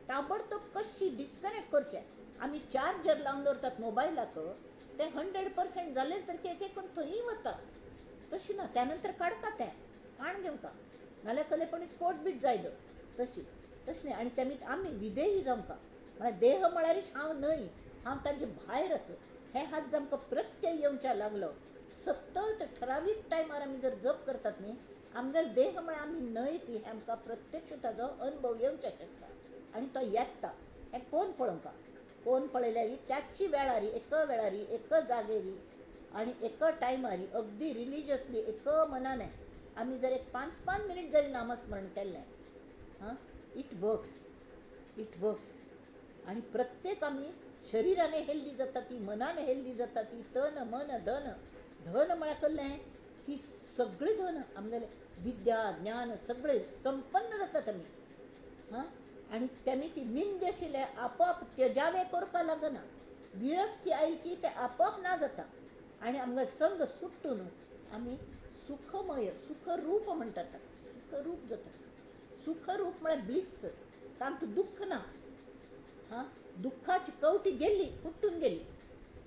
ताबडतोब कशी डिस्कनेक्ट करचें. आमी चार्जर लावन दवरतात मोबायलाक, तें 100% जालें तर एक करून थंय वता. तशी ना, त्या नंतर काडका, तें काण घेवका, नाल्यार खरेपणी स्पोट बीट जायत. तशी न्ही. आनी तेमी आमी विदेही जावंका. म्हळ्यार देह म्हळ्यारच हांव न्हय, हांव ताजे भायर आसा हें हात आमकां प्रत्यय येवच्या लागलो. सतत ठरावीक टायमार आमी जर जप करतात न्ही, आमगेलो देह म्हळ्यार आमी न्हय ती हें आमकां प्रत्यक्ष ताजो अनुभव येवचें शकता. आनी तो येता हें कोण पळोवंका. कोण पळयल्यार त्याच वेळार एक वेळार एक जागेर आनी एक टायमार अगदी रिलिजियसली एक मनाने आमी जर एक 5-5 मिनीट जरी नामस्मरण केलें, हां, इट वर्क्स. आनी प्रत्येक आमी शरिराने हेल्दी जाता ती, मनाने हेल्दी जाता ती, तन मन धन. धन म्हळ्यार कसलें की सगळें धन आमगेलें विद्या ज्ञान सगळें संपन्न जातात आमी. हां, आनी तेमी ती निंद्य आशिल्लें आपोआप त्यजावे करपा लागना. विरक्ती आयली की तें आपोआप ना जाता. आनी आमगे संग सुट्टून आमी सुखमय सुखरूप म्हणटात, सुखरूप जाता. सुखरूप म्हळ्यार ब्लिस, तांतूं दुख्ख ना. हां, दुख्खाची कवटी गेली, फुट्टून गेली,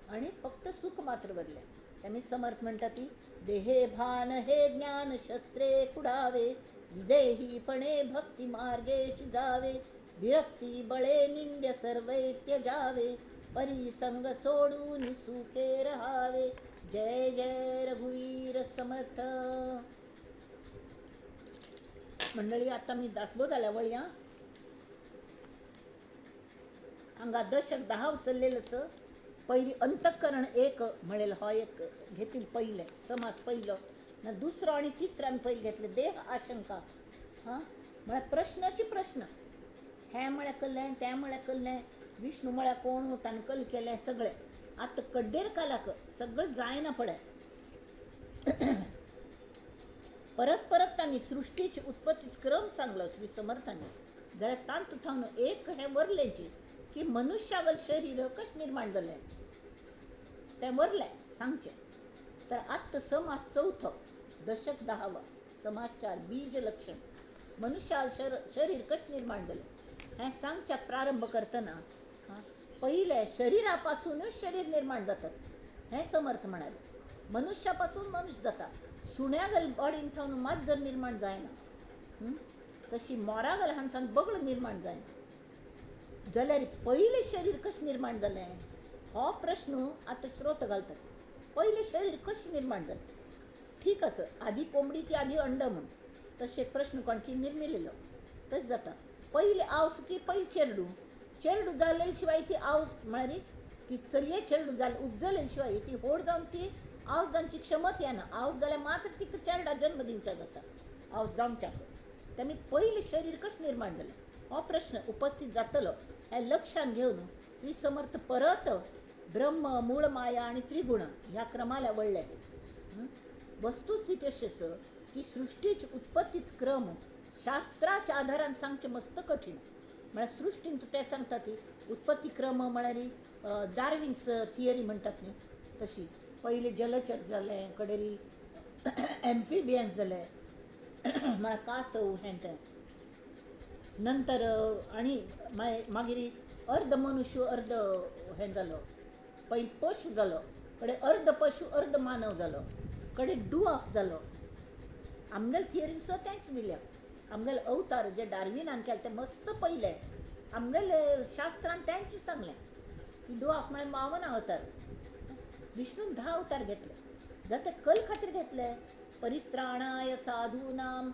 आनी फक्त सुख मात्र बरलें. तेमी समर्थ म्हणटा ती देहे भान हे ज्ञान शस्त्रे कुडावे. विदेहीपणे भक्ती मार्गेची जावे. विरक्ती बळे निंद्य सर्वै त्यजावे. परिसंग सोडून सुखे रहावे. जय जय रघुवीर समर्थ. मंडळी, आता मी दासबोधाला वळया. हांगा दशक 10 चल्लेलं आसा. पयलीं अंतःकरण एक म्हणलेलो हो एक घेतली, पयलें समास पयलो. दुसरो आनी तिसऱ्यान पयलीं घेतले देह आशंका. हां, म्हळ्यार प्रश्नाची प्रश्न. हें म्हळ्यार कसलें, तें म्हळ्यार कसलें, विष्णू म्हळ्यार कोण, ताणें कल केलें सगळें. आतां कड्डेर कालाक सगळें जायना पळय. परत परत तांणी सृश्टीची उत्पत्तीचो क्रम सांगलो श्री समर्थांनी. जाल्यार तांतूं थावन एक हें वरलेंची की मनुश्यागल शरीर कशें निर्माण जालें तें वरलें सांगचें. तर आत्ता समास चौथो, दशक 10 समास 4 बीज लक्षण. मनुष्या शरीर कशें निर्माण जालें हें सांगच्याक प्रारंभ करतना पयलें शरिरापासूनच शरीर निर्माण जातात हें समर्थ म्हणाले. मनुष्यापासून मनुष्य जाता. सुण्यागल बॉडीन थावन मात जर निर्माण जायना, तशी मोरागल हातान बगळ निर्माण जायना. जाल्यार पयलें शरीर कशें निर्माण जालें हो प्रश्न आतां श्रोत घालतात. पयलें शरीर कशें निर्माण जालें? ठीक आसा, आदी कोंबडी की आदी अंड म्हूण. तसे प्रश्न कोणकी निर्मिलेलो तस जाता पहिले आवस की पहिले चेरडू जाले शिवाय ती आवस म्हळ्यार ती चलये चेरडू जाले उपजले शिवाय ती होड जावन ती आवस जावची क्षमत येना आवस जाल्यार मात्र ती चेरडा जन्म दिवचा जाता आवस जावच्याक तेमी पहिले शरीर कशें निर्माण जालें हो प्रश्न उपस्थित जातलो हे लक्षात घेवन श्री समर्थ परत ब्रह्म मूळ माया आणि त्रिगुण ह्या क्रमाला वळल्यात वस्तुस्थिती अशी आसा की सृष्टीची उत्पत्तीच क्रम शास्त्राच्या आधारान सांगचे मस्त कठीण म्हळ्यार सृष्टीन ते सांगता ती उत्पत्ती क्रम म्हळ्यार डार्विन्स थियरी म्हणटात न्ही तशी पहिले जलचर जाले कडेली एम्फिबियन्स जाले म्हळ्यार कासव हें तें नंतर आणि मागीर अर्ध मनुष्य अर्ध हें जालो पहिले पशु जालो कडे अर्ध पशु अर्ध मानव जालो कडे डुआफ जालो आमगेल थियरीन सो तेंच दिल्या आमगेल अवतार जे डार्विनान केले ते मस्त पहिले आमगेल शास्त्रान तेंच सांगलें की डुआफ म्हळ्यार वामन अवतार विष्णून 10 अवतार घेतले जाल्यार ते कल खातीर घेतले परित्राणाय साधूनां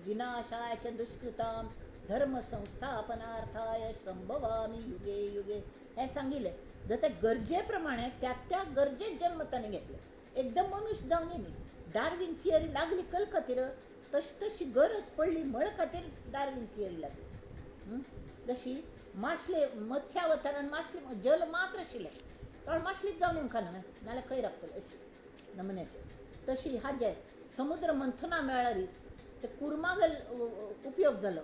विनाशाय च दुष्कृतां धर्म संस्थापनार्थाय संभवामी युगे युगे हे सांगिल्ले जर ते गरजे प्रमाणे त्या गरजेत जन्म ताणें घेतले एकदम मनुष्य जावन न्ही डार्विन थियरी लागली कल खातीर तशी गरज पडली मळ खातीर डार्विन थियरी लागली जशी माशले मत्स्यावतारान माशले जल मात्र आशिल्ले तर माशलीच जावन येवंक ना नाल्यार खंय रावतले अशी नमुन्याचे तशी हाजे समुद्र मंथना मेळ्ळारी ते कुर्मागल उपयोग जालो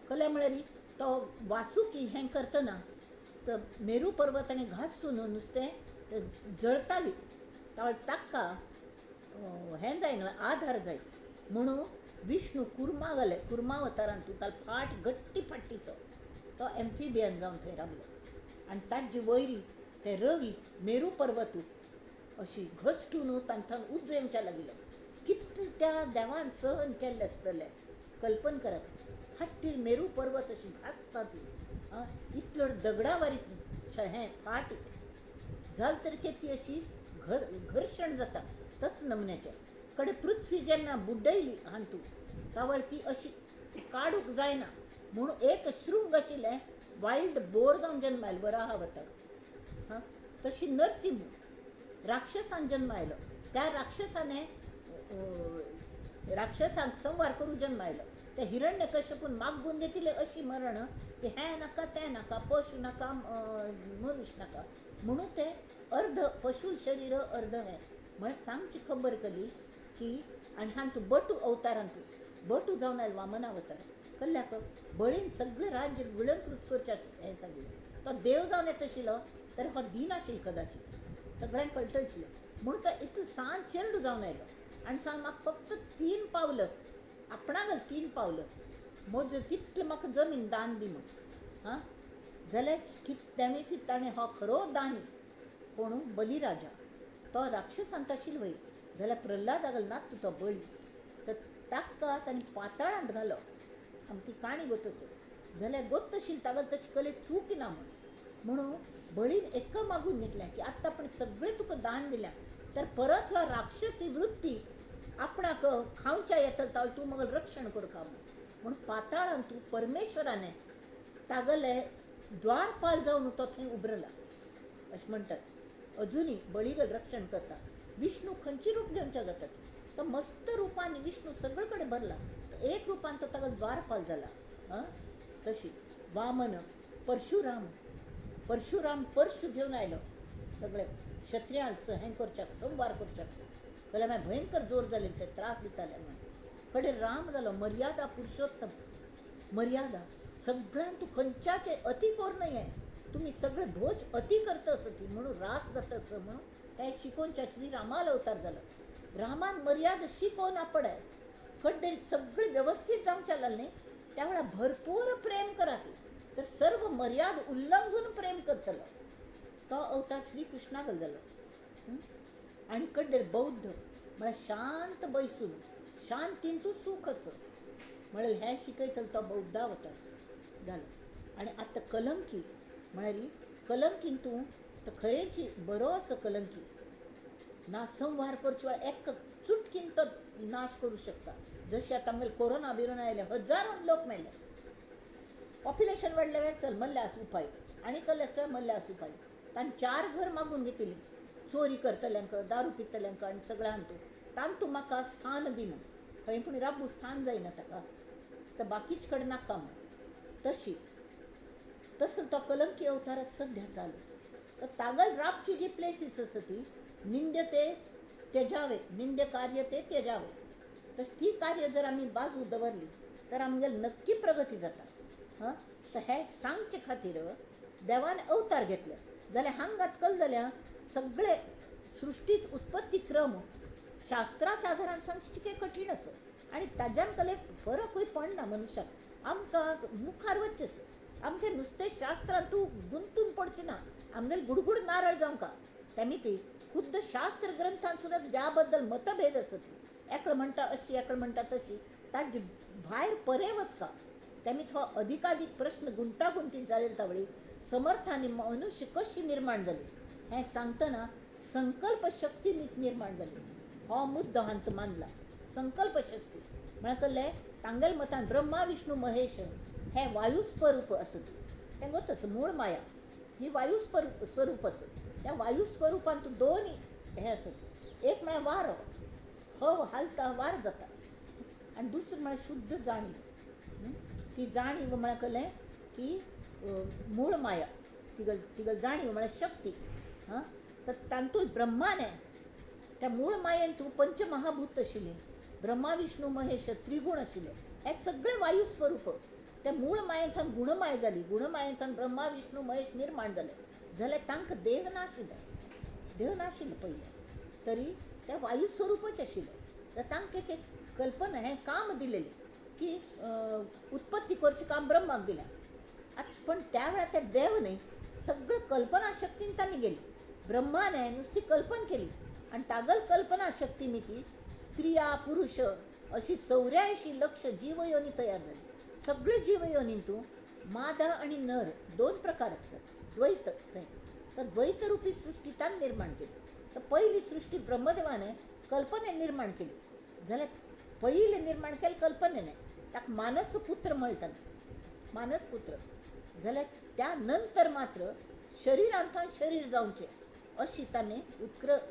कले म्हळ्यार तो वासुकी हें करतना तर मेरू पर्वत आनी घासून नुस्तें जळटाली ताका हें जाय न्हय आधार जाय म्हणून विष्णू कुर्मावतारान ताका फाट गट्टी फाट्टीचो तो एम्फिबियन जावन थंय रावलो आनी ताजे वयरी ते रवी मेरू पर्वत अशी घसटून तांकां उज्ज येवच्या लागिल्लो कितले त्या देवान सहन केल्ले आसतले कल्पन करप फाटीर मेरू पर्वत अशी घासता ती इतलो दगडावारी हें फाट जाल तरी ती अशी घर्शण जाता तस नमुन्याचें कडे पृथ्वी जेन्ना बुड्डयली हांतू तावळ ती अशी काडूंक जायना म्हणून एक शृंग आशिल्लें वायल्ड बोर जावन जल्म आयलो वराह अवतार तशी नरसिंह राक्षसान जल्म आयलो त्या राक्षसांक संवार करून जल्म आयलो ते हिरण्यकश्यपून मागून घेतिले अशी मरण की हें नाका तें नाका पशु नाका मनुष्य नाका म्हणून ते अर्ध पशु शरीर अर्ध हें म्हळ्यार सांगची खबर कली की आनी हांतू बटू अवतारान बटू जावन आयलो वामन अवतार कल्ल्याक बळीन सगळें राज्य विळंकृत करचें हें सांगिल्लें तो देव जावन येता आशिल्लो तर हो दिन आशिल्लो कदाचित सगळ्यांक कळटलें म्हणून तो इतलो सांज चेरडू जावन आयलो आनी सांग म्हाका फक्त 3 पावलं आपणाक 3 पावलं म्हजो तितलें म्हाका जमीन दान दी म्हण जाल्यार तेमी ताणें हो खरो दानी कोण बलिराजा तो राक्षसांत आशिल्लो वय जाल्यार प्रल्हादागल नात तो बळी तर ताका ताणें पाताळांत घालो आमची काणी गोतसर जाल्यार गोत आशिल्ली तागल तशी कले चूक ना म्हणून बळीन एक मागून घेतलें की आतां पण सगळें तुका दान दिल्या तर परत ह्या राक्षसी वृत्ती आपणाक खावच्या येता तूं म्हाका रक्षण कर का म्हणून पाताळांत तूं परमेश्वराने तागले द्वारपाल जावन तो थंय उबरला अशें म्हणटात अजुनी बळीगल रक्षण करता विष्णू खंयची रूप घेवच्या जातात तो मस्त रुपांनी विष्णू सगळे कडेन भरला एक रुपान तो ताका द्वारपाल जाला तशी वामन परशुराम परशु घेवन आयलो सगळे क्षत्रियांक हें करच्याक संवार करच्याक जाल्यार मागीर भयंकर जोर जाले ते त्रास दिताले म्हणून कडे राम जालो मर्यादा पुरुषोत्तम मर्यादा सगळ्यांक तूं खंयच्याचे अति कोर न्हय तुमी सगळे भोज अति करतस ती म्हणून रास जातस म्हणून हे शिकोवच्या श्री रामाल अवतार जालो रामान मर्यादा शिकोवन आपणाय कड्डे सगळे व्यवस्थित जावच्या लागले त्या वेळा भरपूर प्रेम करात तर सर्व मर्यादा उल्लंघून प्रेम करतलो तो अवतार श्री कृष्णागल जालो आणि कड्डे बौद्ध म्हळ्यार शांत बैसून शांतीन तूं सुख असो म्हळ्यार हें शिकयतलो तो बौद्ध अवतार जालो आणि आतां कलंकी म्हळ्यार कलंकीन तूं तो खरेंची बरो असो कलंकी ना संवार करचे वेळार एक चुटकीन तो नाश करूं शकता जशी आता आमगेले कोरोना बिरोना आयले हजारो लोक मेले, पॉप्युलेशन वाढले वेळ चल मल्ले आस उपाय आणि कसले मल्ले आस उपाय. तान 4 घर मागून घेतली, चोरी करतल्यांक, दारू पितल्यांक आणि सगळ्यांक तू म्हाका स्थान दी म्हूण. खंय पूण राबू स्थान जायना ताका, तर बाकीच कडेन नाका म्हूण. तसं तो कलंकी अवतार सध्या चालू आसा. तर तागल राबची जी प्लेसीस आसा ती निंद्य ते त्यजावे, निंद्य कार्य ते त्यजावे. तशी ती कार्य जर आमी बाजू दवरली तर आमगेली नक्की प्रगती जाता. तर हे सांगचे खातीर देवान अवतार घेतले. जाल्यार हांगात कल जाल्यार सगळे सृश्टीच उत्पत्ती क्रम शास्त्राच्या आधारान सांगचे कितें कठीण आसा. आणि ताज्यान कले फरकूय पडना मनशाक. आमकां मुखार वच्चें आसा. आमकां नुस्तें शास्त्रांत तूं गुंतून पडचें ना. आमगेले गुडगुड नारळ जावंका तेमी ती खुद्द शास्त्र ग्रंथांत सुद्दां ज्या बद्दल मतभेद आसा ती, एकलो म्हणटा अशी एकलो म्हणटा तशी, ताजे भायर परे वचका. तेमी हो अधिकाधिक प्रश्न गुंतागुंतीत जालेले तावळी समर्थांनी मनुष्य कशी निर्माण जाली हें सांगतना संकल्प शक्ती निर्माण जाली. हो मुद्दो हांत मानला. संकल्प शक्ती म्हळ्यार कहलें तांगेल मतान ब्रह्मा विष्णू महेश हे वायू स्वरूप आसत. तें गोतच मूळ माया ही वायू स्वरूप आसत. त्या वायू स्वरुपान तूं दोन हे आसत. एक म्हळ्यार वारो, हव हालता वार जाता, आनी दुसरें म्हळ्यार शुद्ध जाणीव. ती जाणीव म्हळ्यार कहलें की मूळ माया, तिगल जाणीव म्हळ्यार शक्ती. तर तांतूंत ब्रह्माने त्या मूळ मायेन तूं पंचमहाभूत आशिल्लीं, ब्रह्मा विष्णू महेश त्रिगुण आशिल्ले, हे सगळे वायू स्वरूप. त्या मूळ मायेंतल्यान गुणमाय जाली, गुणमायेंतल्यान ब्रह्मा विष्णू महेश निर्माण जाले. जाल्यार तांकां देह नाशिल्ले पयले, तरी ते वायू स्वरूपच आशिल्ले. तर तांकां एक कल्पना हें काम दिलेलें की उत्पत्ती करचें काम ब्रह्माक दिलें. पण त्या वेळार ते देव न्ही, सगळं कल्पना शक्तीन तांणी गेली. ब्रह्माने नुसती कल्पना केली आणि तागल कल्पना शक्तींनी ती स्त्रिया पुरुष अशी 84 लक्ष जीवयोनी तयार झाली. सगळे जीवयोनींतून मादा आणि नर 2 प्रकार असतात, द्वैत. तर द्वैत रूपी सृष्टी तान निर्माण केली. तर पहिली सृष्टी ब्रह्मदेवाने कल्पनेन निर्माण केली. जाल्यार पहिले निर्माण केले कल्पनेने, ताका मानस पुत्र म्हणटात, मानस पुत्र. जाल्यार त्या नंतर मात्र शरिरांतल्यान शरीर जावचें अशी ताणें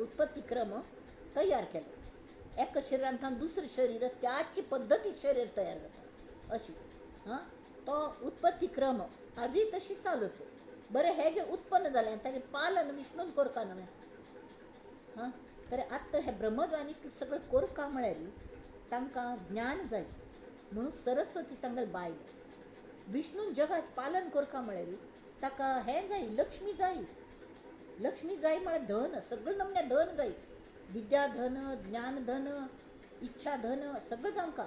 उत्पत्ती क्रम तयार केलो. एका शरिरांतल्यान दुसरें शरीर त्याच पद्दतीन शरीर तयार जाता अशी. तो उत्पत्ती क्रम आजूय तशी चालू आसा. बरें, हें जें उत्पन्न जालें ताचें पालन विष्णून करता न्हय. तर आतां हे ब्रह्मदेवानी इतलें सगळें करता म्हळ्यार तांकां ज्ञान जाय म्हणून सरस्वती तांगेल बायल. विष्णून जगाचें पालन करता म्हळ्यार ताका हें जाय, लक्ष्मी जाय. लक्ष्मी जाय म्हळ्यार धन, सगळे नमने धन जाय. विद्या धन, ज्ञान धन, इच्छा धन सगळं जावंका.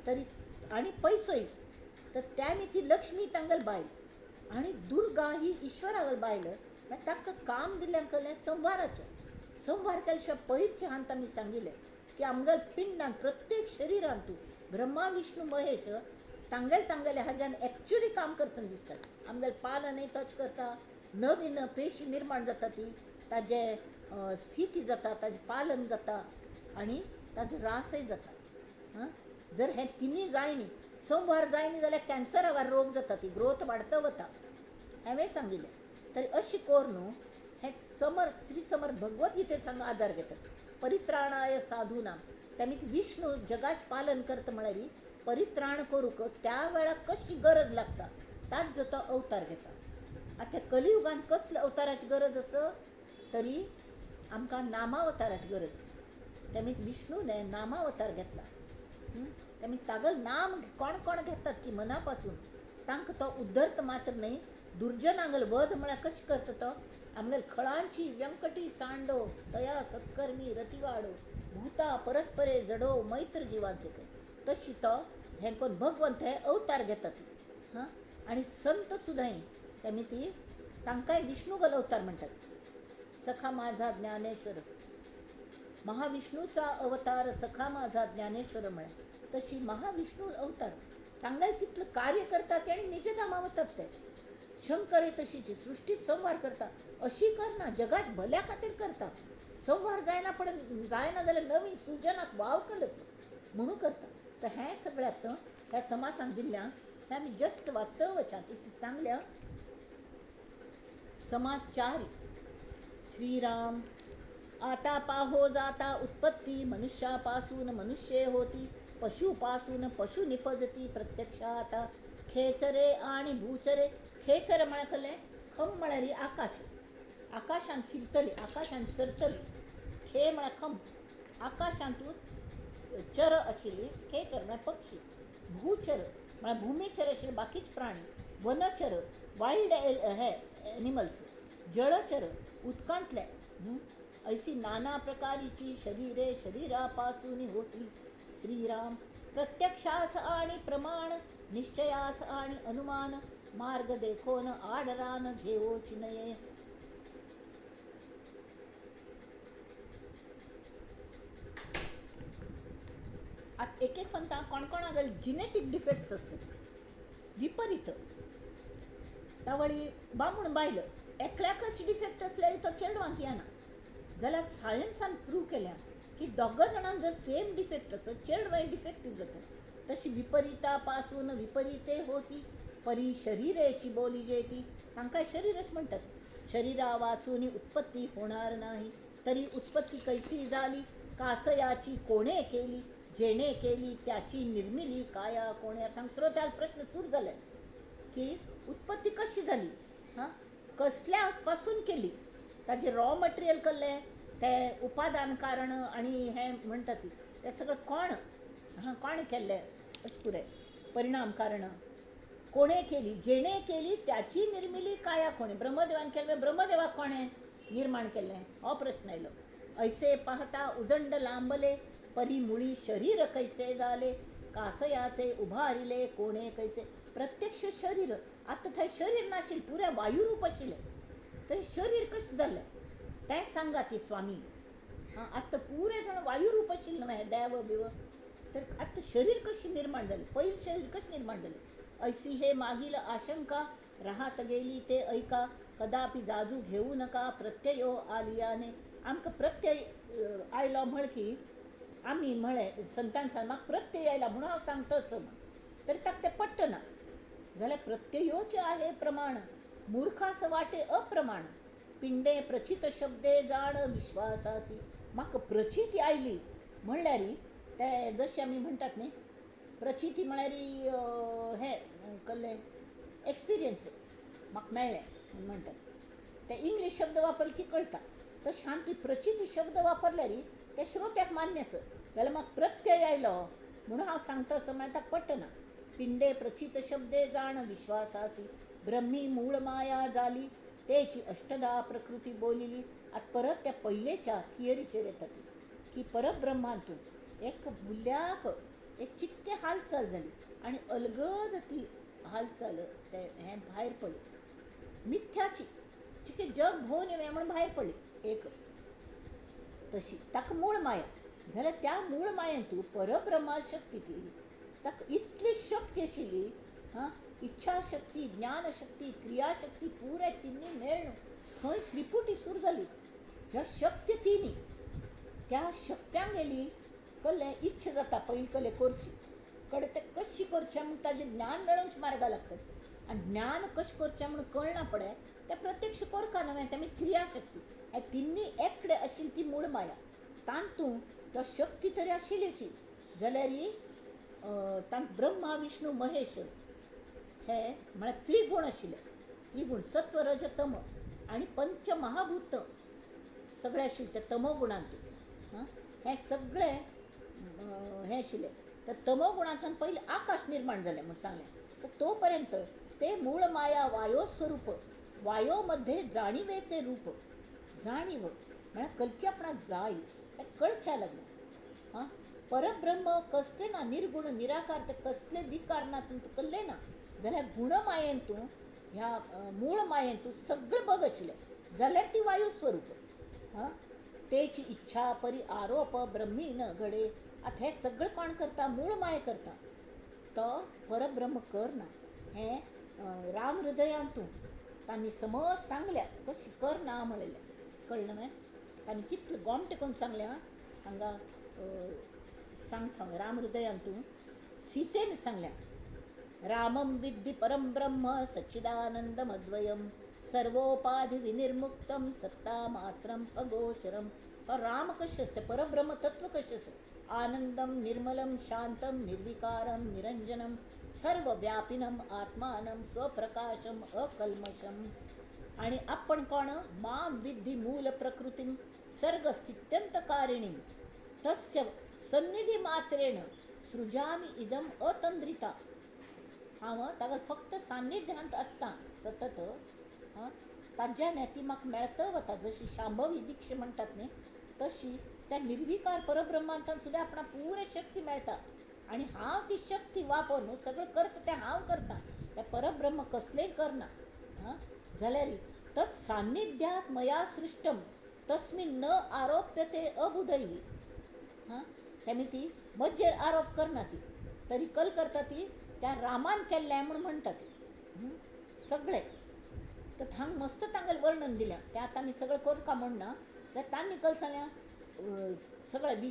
तरी आनी पयसोय. तर त्यानी ती लक्ष्मी तांगेल बायल. आणि दुर्गा ही ईश्वरागल बायल. मागीर ताका काम दिल्लें कहलें संवाराचें. संवार केल्या शिवाय पयरचें हांत आमी सांगिल्लें की आमगेल पिंडांत प्रत्येक शरिरांत तूं ब्रह्मा विष्णू महेश तांगेल्या हाज्यान एक्च्युली काम करतना दिसतात. आमगेलें पालनय तोच करता, नवीन पेशी निर्माण जाता, ती ताजें स्थिती जाता, ताजें पालन जाता आनी ताजो रासय जाता. जर हे तिनी जाय न्ही, संवार जाय न्ही जाल्यार कॅन्सरावर रोग जाता, ती ग्रोथ वाडत वता. हांवें सांगिल्लें. तरी अशी कोर न्हू, हे श्री समर्थ भगवत गीतेचो हांगा आदार घेतात. परित्राणाय साधूनां, तेमी विष्णू जगाचें पालन करता म्हळ्यार परित्राण करूंक त्या वेळार कशी गरज लागता ताच जो तो अवतार घेता. आतां कलियुगांत कसल्या अवताराची गरज आसा, तरी आमकां नामावताराची गरज आसा. तेमी विष्णूने नामावतार घेतला. तेमी तागल नाम कोण कोण घेतात की मना पासून तांकां तो उद्धरता मात्र न्ही, दुर्जनांगल वध म्हळ्यार कशें करता तो. आमगेल खळांची व्यंकटी सांडो तया सत्कर्मी रतिवाडो भूता परस्परे जडो मैत्र जिवांचे काय. तशी तो हें कोण भगवंत हे अवतार घेतात. आनी संत सुद्दां तेमी ती तांकांय विष्णूगल अवतार म्हणटात. सखा माझा ज्ञानेश्वर, महाविष्णूचा अवतार सखा माझा ज्ञानेश्वर म्हळ्यार तशी महाविष्णू अवतार तांगेल तितलें कार्य करता. तेणी निजे धामा वतात ते. शंकरय तशीच सृश्टीत संवार करता. अशी करना, जगाच भल्या खातीर करता. संवार जायना जाल्यार नवीन सृजनाक वाव केलो म्हणून करता. तर हे सगळ्यात ह्या समासान दिल्या ह्या मी जस्ट वास्तव वचान इतकी सांगल्या समास 4. श्रीराम आता पाहो जाता उत्पत्ती मनुष्यापासून मनुष्य होती पशुपासून पशु निपजती प्रत्यक्षात खेचरे आणि भूचरे. खेचर म्हणकले खम म्हळ्यारी आकाश आकाशान फिरतले आकाशान चरतले खे म्हणा खम आकाशांतून चर आशिल्ली खेचर म्हळ्यार पक्षी भूचर म्हळ्यार भूमीचर आशिल्ले बाकीच प्राणी वनचर वायल्ड हे एनिमल्स जळचर उदकांतले ऐसी नाना प्रकारीची शरीरे शरीरापासून होती. श्रीराम प्रत्यक्षास आणि प्रमाण निश्चयास आणि अनुमान मार्ग देखोन आडरान घेवोची नये. आता एक एक म्हणता कोणकोणागेले जिनेटिक डिफेक्ट्स असतात विपरीत तावळी बामूण बायल एकल्याकच डिफेक्ट असल्यारी तो चेडवांक येना जाल्यार सायन्सान प्रूव केल्या की दोग जाणांक जर सेम डिफेक्ट असत चेडवांय डिफेक्टिव्ह जाता. तशी विपरीतापासून विपरीते होती परी शरीरेची बोली जेती तांकां शरीरच म्हणतात. शरीरा वाचून उत्पत्ती होणार नाही तरी उत्पत्ती कैसी झाली कासयाची कोणे केली जेणे केली त्याची निर्मिली काया कोणे. तांकां श्रोत्याला प्रश्न सूर जाले की उत्पत्ती कशी झाली कसल्या पासून केली ताजे रॉ मटेरियल कसले ते उपादान कारण आणि हे म्हणटा ती ते सगळं कोण केल्ले अशें पुरे परिणाम कारण कोणे केली जेणे केली त्याची निर्मिली काया कोणे. ब्रह्मदेवान केले ब्रह्मदेवाक कोणे निर्माण केले हो प्रश्न आयलो. ऐसे पाहता उदंड लांबले परी मुळी शरीर कैसे झाले कासयाचे उभारिले कोणे कैसे. प्रत्यक्ष शरीर आता थंय शरीर नाशिल्लें पुऱ्या वायुरूप आशिल्लें तरी शरीर कशें जालें तें सांगा ती स्वामी. आतां पुरे जाण वायुरूप आशिल्लें न्हय देव बिव तर आतां शरीर कशी निर्माण जालें पयलीं शरीर कशें निर्माण जालें. ऐसी हे मागील आशंका राहत गेली ते ऐका कदापि जाजू घेऊ नका प्रत्ययो आलियाने. आमकां प्रत्यय आयलो म्हळ की आमी म्हळें संतान सांग म्हाका प्रत्यय आयला म्हणून हांव सांगता असो तरी ताका तें पट्टना जाल्यार प्रत्ययोच आहे प्रमाण मूर्खास वाटे अप्रमाण पिंडे प्रचित शब्दे जाण विश्वासासी. म्हाका प्रचिती आयली म्हणल्यार ते जशें आमी म्हणटात न्ही प्रचिती म्हळ्यार हे कसलें एक्सपिरियन्स म्हाका मेळ्ळें म्हणटात ते इंग्लीश शब्द वापरले की कळटा तशें ती प्रचिती शब्द वापरल्यार ते श्रोत्याक मान्य आसत. जाल्यार म्हाका प्रत्यय आयलो म्हणून हांव सांगता असो म्हळ्यार ताका पट्टना. पिंडे प्रचित शब्दे जाण विश्वासासी ब्रह्मी मूळ माया जाली तेची अष्टदा प्रकृती बोलिली. आता परत त्या पयलेच्या थियरीचेर येता ती की परब्रह्मांतून एक बुल्याक एक चिक्के हालचाल जाली आनी अलगद ती हालचाल ते हें भायर पडली मिथ्याची चिक्के जग भोवन येवें म्हणून भायर पडली एक तशी ताका मूळ माया. जाल्यार त्या मूळ मायेंतू परब्रह्मा शक्ती ती ताका इतली शक्ती आशिल्ली इच्छाशक्ती ज्ञानशक्ती क्रियाशक्ती पुरे तिनी मेळ्ळ्यो थंय त्रिपुटी सूर जाली. ह्या शक्ती तिनी त्या शक्त्यांक गेली कसलें इच्छा जाता पयलीं कसलें करची कडे तें कशी करचें म्हूण ताजें ज्ञान मेळोवंच मार्गा लागतात आनी ज्ञान कशें करचें म्हूण कळना पडे तें प्रत्यक्ष करता न्हय तें क्रियाशक्ती हे तिनी एककडे आशिल्ली ती मूळ माया. तांतूं त्यो शक्ती तरी आशिल्लीची जाल्यार तांकां ब्रह्मा विष्णू महेश हे म्हळ्यार त्रिगुण आशिल्ले त्रिगुण सत्व रज तम आनी पंचमहाभूत सगळे आशिल्ले ते तमोगुणांतून हे सगळे हे आशिल्ले. तर तमोगुणांतल्यान पयलीं आकाश निर्माण जालें म्हूण सांगलें तर तो पर्यंत ते मूळ माया वायो स्वरूप वायो मध्ये जाणिवेचे रूप जाणीव म्हळ्यार कल्क्यपणा जाय हे कळच्या लागलें. परब्रह्म कसले ना निर्गुण निराकार ते कसले विकारणातून कसले ना जाल्यार गुणमायेंतू ह्या मूळ मायेंतू सगळें बग आशिल्लें जाल्यार ती वायू स्वरूप तेची इच्छा परी आरोप ब्रह्मी न घडे. आता हे सगळें कोण करता मूळ माय करता तो परब्रह्म करना. हे राम हृदयांतू तांणी समज सांगल्या कशी करना म्हणलें कळ्ळें न्हय. तांणी कितलें गोमटें करून सांगल्या हांगा सांगता राम हृदयांतू सीतेने सांगल्या, रामं विद्धि परं ब्रह्म सच्चिदानंदमद्वयम सर्वोपाधि विनिर्मुक्तम सत्ता मात्रम अगोचरम. तर राम कसे असते, परब्रह्म तत्व कसे असते, आनंदम निर्मलम शांतम निर्विकारम निरंजनम सर्वव्यापिनम आत्मानं स्वप्रकाशम अकल्मषम. आणि आपण कोण, मां विद्धी मूल प्रकृतीम सर्गस्थित्यंतकारिणीम तस्य सन्निधी मात्रेण सृजामी इदम अतंद्रिता. हा मग ताका फक्त सान्निध्यांत असता सतत ताज्याने ती म्हाका मेळत वता. जशी शांभवी दीक्षा म्हणटात न्ही तशी त्या निर्विकार परब्रह्मांतान सुद्दां आपणा पुरे शक्ती मेळटा. आणि हांव ती शक्ती वापरून सगळें करता तें हांव करता, तें परब्रह्म कसलेंय करना. जाल्यार तत् सान्निध्यात मया सृष्टम तस्मिन् न आरोप्यते अबुधैः. तेमी ती मज्जेर आरोप करना, ती तरी कल करता ती त्या रामान केल्लें म्हणून म्हणटा ती सगळें. तर हांग मस्त तांगेलें वर्णन दिलें. तें आतां आमी सगळें करता म्हणना, तें तांणी कल सांगल्या सगळें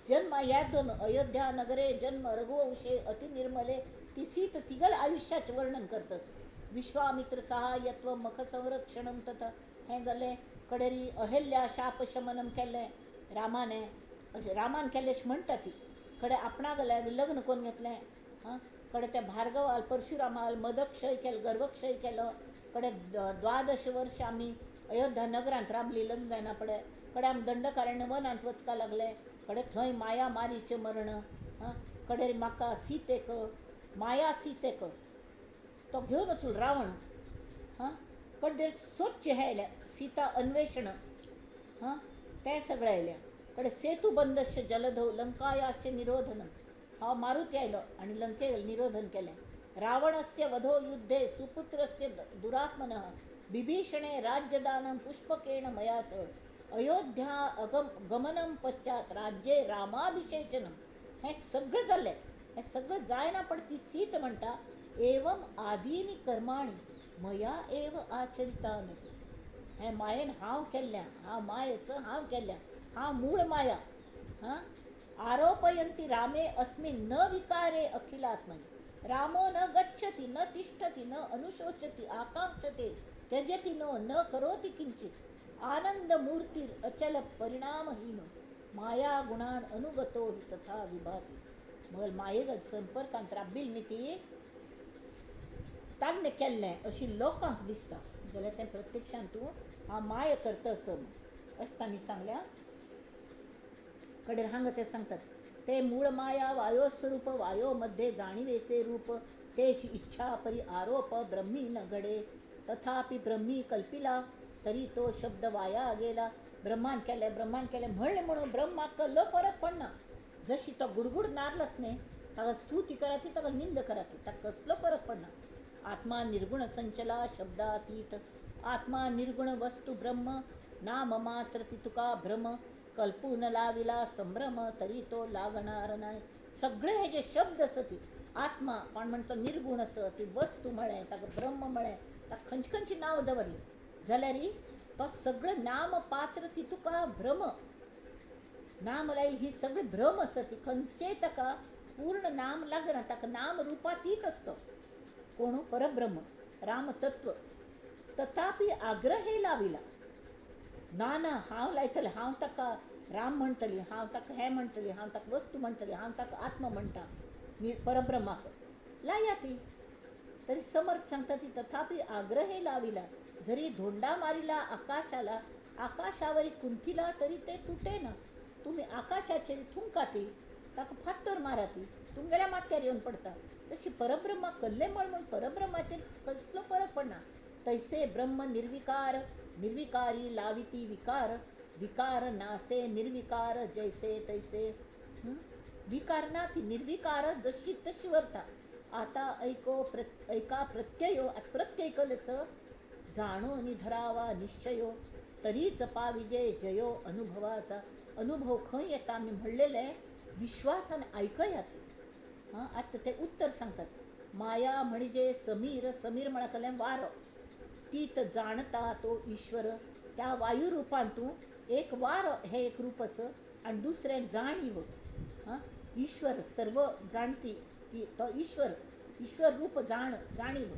जन्म ह्या दोन अयोध्या नगरे जन्म रघुवंशे अति निर्मले. ती सीत तिगल आयुष्याचें वर्णन करतस. विश्वामित्र सहायत्व मख संरक्षणम तथा हें जालें. कडेरी अहल्या शाप शमनम केलें रामाने, अशें रामान केलें अशें म्हणटा ती. कडे आपणाक लग्न करून घेतलें. कडे त्या भार्गवाल परशुरामाल मदक्षय केलो, गर्भक्षय केलो. कडे 12 वर्ष आमी अयोध्या नगरांत राबली, लग्न जायना पडे. कडे आमी दंडकारण्य वनांत वचका लागले. कडे थंय माया मारीचें मरण. कडे म्हाका सीतेक माया सीतेक तो घेवन वचून रावण. कडे सोदचें हें येयलें, सीता अन्वेषण तें सगळें येयलें. कडे सेतुबंधस्य जलधौ लंकायाश्च निरोधनम. हांव मारुती आयलो आनी लंके निरोधन केलें. रावणस्य वधो युद्धे सुपुत्रस्य दुरात्मनः विभीषणे राज्यदानं पुष्पकेण मया सह अयोध्या गमनं पश्चात राज्ये रामाभिषेचनम. हें सगळं जाल्लें. हें सगळं जायना पण ती सीत म्हणटा, एवम आदीनी कर्माणी मया एव आचरितानि. हें मायेन हांव केल्ल्या, हांव मायेस हांव केल्ल्या, हांव मूळ माया. आरोपयन्ति रामे अस्मिन् न विकारे अखिलात्मनि. रामो न गच्छति न तिष्ठति न अनुशोचति आकांक्षते त्यजति नो न करोति किंचित आनंदमूर्तिर् अचल परिणामहीनो माया गुणान अनुगतो हि तथा विभाति. मग मायेगल संपर्कांत राबिल्ली न्ही ती, ताणें केल्लें अशी लोकांक दिसता. जाल्यार तें प्रत्यक्षान तूं हांव माय करता असं अशें तांणी सांगल्या. कडेन हांगा ते सांगतात, ते मूळ माया वायो स्वरूप वायो मध्ये जाणिवेचे रूप तेची इच्छा परी आरोप ब्रह्मी न घडे. तथापि ब्रह्मी कल्पिला तरी तो शब्द वाया गेला. ब्रह्मान केले म्हणले म्हणून ब्रह्माक कसलो फरक पडना. जशी तो गुडगुड नारलस न्ही, ताका स्तुती करा ती, ताका निंद करा ती, ताका कसलो फरक पडना. आत्मा निर्गुण संचला शब्दातीत. आत्मा निर्गुण वस्तू ब्रह्म नाम मात्र ती तुका भ्रम. कल्पून लाविला संभ्रम तरी तो लागणार नाही. सगळे हे जे शब्द असत ती आत्मा कोण म्हणतो निर्गुण असं, ती वस्तू म्हळें ताका ब्रह्म म्हळें, ताका खंयची खंयची नांव दवरली जाल्यार तो सगळं नाम पात्र ती तुका भ्रम. नाम लाई ही सगळी भ्रम असत. ती खंयचेय ताका पूर्ण नाम लागना, ताका नाम रूपातीत असतो. कोण परब्रह्म रामतत्व. तथापि आग्रहे लाविला. ना ना हांव लायतलें, हांव ताका राम म्हणटली, हांव ताका हें म्हणटली, हांव ताका वस्तू म्हणटली, हांव ताका आत्मा म्हणटा परब्रह्माक लाया ती. तरी समर्थ सांगता ती तथापि आग्रहे लाविला. जरी धोंडा मारिला आकाशाला, आकाशावरी कुंथिला तरी ते तुटेना. तुम्ही आकाशाचेर थुंका ती, ताका फात्तर मारा ती, तुमगेल्या माथ्यार येवन पडता. तशी परब्रह्मा कल्ले म्हणून परब्रह्माचेर कसलो फरक पडना. तैसे ब्रह्म निर्विकार, निर्विकारी लाविती विकार. विकार नासे निर्विकार जैसे तैसे. विकार ना ती निर्विकार जशी तशी वर्ता. आता ऐका प्रत्ययो. प्रत्यय कलस जाणो निधरावा निश्चयो तरीच पाविजे जयो अनुभवाचा. अनुभव खंय येता आमी म्हणलेले विश्वासान ऐकयात. आता ते उत्तर सांगतात. माया म्हणजे समीर. समीर म्हणा कलें वारो. तीत जाणता तो ईश्वर. त्या वायू रूपान तूं एक वारो हे एक रूप आस आणि दुसरें जाणीव. ईश्वर सर्व जाणती ती तो ईश्वर, ईश्वर रूप जाणीव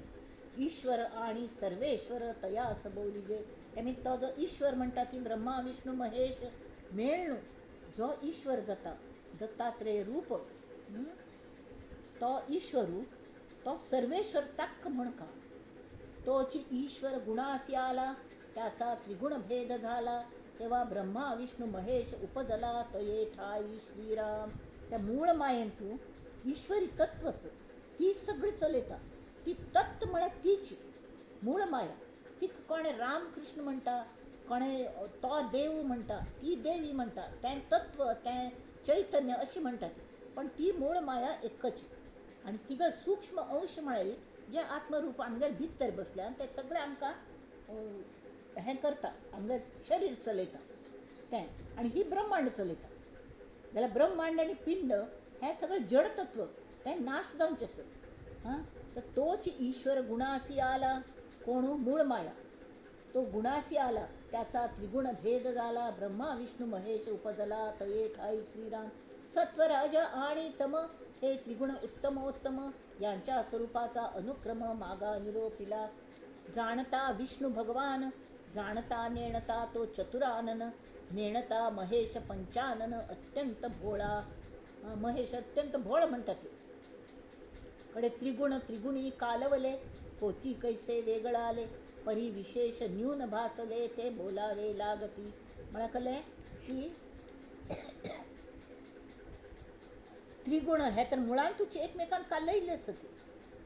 ईश्वर आणि सर्वेश्वर तया सबोलिजे. त्यामुळे तो जो ईश्वर म्हणटा ती ब्रह्मा विष्णू महेश मेळणू जो ईश्वर जाता दत्तात्रेय रूप, तो ईश्वरू तो सर्वेश्वर ताक म्हणका. तोची ईश्वर गुणासी आला, त्याचा त्रिगुण भेद झाला. तेव्हा ब्रह्मा विष्णू महेश उपजला तये ठाई श्रीराम. त्या मूळ मायेंतू ईश्वरी तत्वच ती सगळी चलयता. ती तत्व म्हळ्यार तीच मूळ माया. ती कोणे रामकृष्ण म्हणटा, कोणे तो देव म्हणटा, ती देवी म्हणटा, तें तत्व तें चैतन्य अशी म्हणटा ती. पण ती मूळ माया एकच. आणि तिघं सूक्ष्म अंश म्हळ्यार जे आत्मरूप आमगे भितर बसल्यान ते सगळे आमकां हें करता, आमगे शरीर चलयता तें. आनी ही ब्रह्मांड चलयता. जाल्यार ब्रह्मांड आनी पिंड हें सगळें जड तत्व, तें नाश जावचें आसा. तर तोच ईश्वर गुणासी आला. कोण? मूळ माया. तो गुणासी आला, त्याचा त्रिगुण भेद झाला. ब्रह्मा विष्णू महेश उपजला तये ठाई श्रीराम. सत्वराज आणि तम हे त्रिगुण उत्तमोत्तम यांच्या स्वरूपाचा अनुक्रम मागा निरोपिला. जाणता विष्णू भगवान, जाणता नेणता तो चतुरानन, नेणता महेश पंचानन अत्यंत भोळा. महेश अत्यंत भोळ म्हणतात ते. कडे त्रिगुण त्रिगुणी कालवले, होती कैसे वेगळाले, परी विशेष न्यून भासले ते बोलावे लागती. मला कळले की त्रिगुण हे तर मुळान तुझे एकमेकांत कालयले असते.